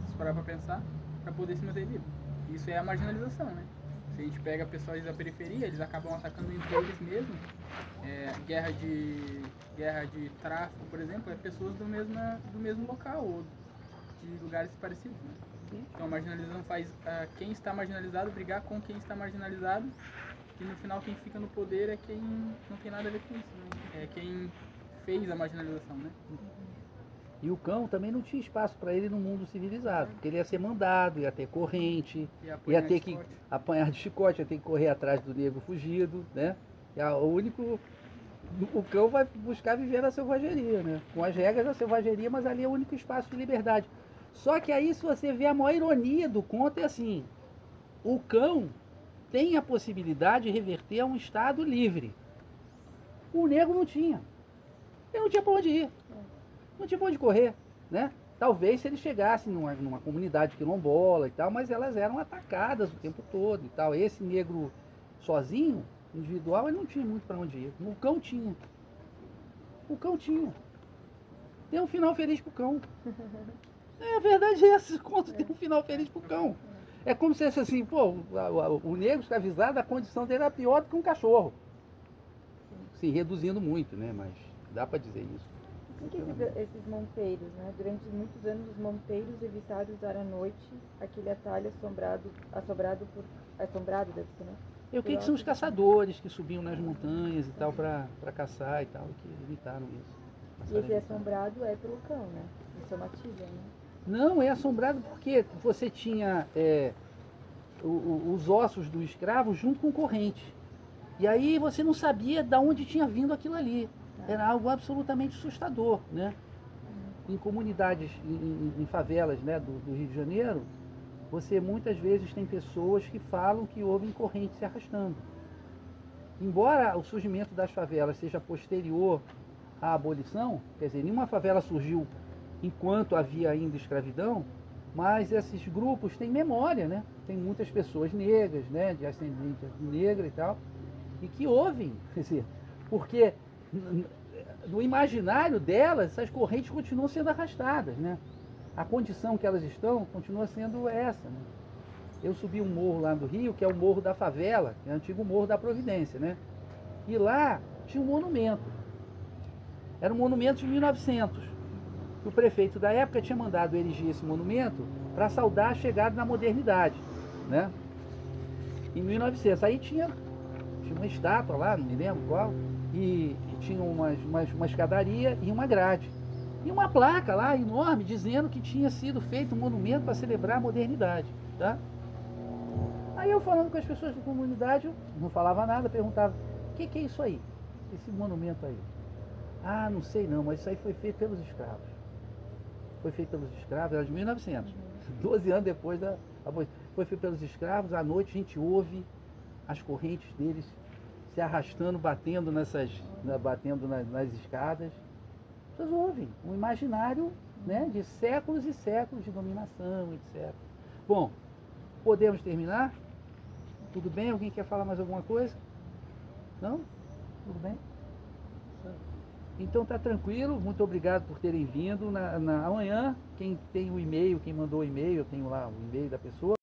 Se parar para pensar, para poder se manter vivo. Isso é a marginalização, né? Se a gente pega pessoas da periferia, eles acabam atacando entre eles mesmos. Guerra de tráfico, por exemplo, é pessoas do mesmo local ou de lugares parecidos, né? Então a marginalização faz quem está marginalizado brigar com quem está marginalizado, e no final quem fica no poder é quem não tem nada a ver com isso, né? É quem fez a marginalização, né? E o cão também não tinha espaço para ele no mundo civilizado, porque ele ia ser mandado, ia ter corrente, ia ter que apanhar de chicote, ia ter que correr atrás do negro fugido, né? O cão vai buscar viver na selvageria, né? Com as regras da selvageria, mas ali é o único espaço de liberdade. Só que aí, se você vê, a maior ironia do conto é assim: o cão tem a possibilidade de reverter a um estado livre. O negro não tinha. Ele não tinha para onde ir. Não tinha para onde correr, né? Talvez se ele chegasse numa comunidade quilombola e tal, mas elas eram atacadas o tempo todo e tal. Esse negro sozinho, individual, ele não tinha muito para onde ir. O cão tinha. O cão tinha. Tem um final feliz pro cão. A verdade é essa, esse conto tem um final feliz pro cão. É como se fosse assim, o negro escravizado, a condição dele era pior do que um cachorro. Sim, reduzindo muito, né? Mas dá para dizer isso. Por que esses monteiros, né? Durante muitos anos os monteiros evitaram usar à noite aquele atalho assombrado deve ser, né? Eu creio que são os caçadores que subiam nas montanhas e tal para caçar e tal, que evitaram isso. E esse assombrado é pelo cão, né? Isso é uma matilha, né? Não, é assombrado porque você tinha os ossos do escravo junto com corrente. E aí você não sabia de onde tinha vindo aquilo ali. Era algo absolutamente assustador, né? Em comunidades, em favelas, né, do Rio de Janeiro, você muitas vezes tem pessoas que falam que ouvem corrente se arrastando. Embora o surgimento das favelas seja posterior à abolição, quer dizer, nenhuma favela surgiu enquanto havia ainda escravidão, mas esses grupos têm memória, né? Tem muitas pessoas negras, né, de ascendência negra e tal, e que ouvem, quer dizer, porque no imaginário delas, essas correntes continuam sendo arrastadas, né? A condição que elas estão continua sendo essa, né? Eu subi um morro lá do Rio, que é o Morro da Favela, que é o antigo Morro da Providência, né? E lá tinha um monumento. Era um monumento de 1900. O prefeito da época tinha mandado erigir esse monumento para saudar a chegada da modernidade, né? Em 1900. Aí tinha uma estátua lá, não me lembro qual, e tinha uma escadaria e uma grade. E uma placa lá enorme dizendo que tinha sido feito um monumento para celebrar a modernidade, tá? Aí eu falando com as pessoas da comunidade, eu não falava nada, perguntava, o que é isso aí? Esse monumento aí? Ah, não sei não, mas isso aí foi feito pelos escravos. Foi feito pelos escravos, era de 1900, 12 anos depois da abolição. Foi feito pelos escravos, à noite a gente ouve as correntes deles se arrastando, batendo nas escadas. As pessoas ouvem um imaginário, né, de séculos e séculos de dominação, etc. Bom, podemos terminar? Tudo bem? Alguém quer falar mais alguma coisa? Não? Tudo bem? Então tá tranquilo, muito obrigado por terem vindo. Amanhã, quem tem o e-mail, quem mandou o e-mail, eu tenho lá o e-mail da pessoa.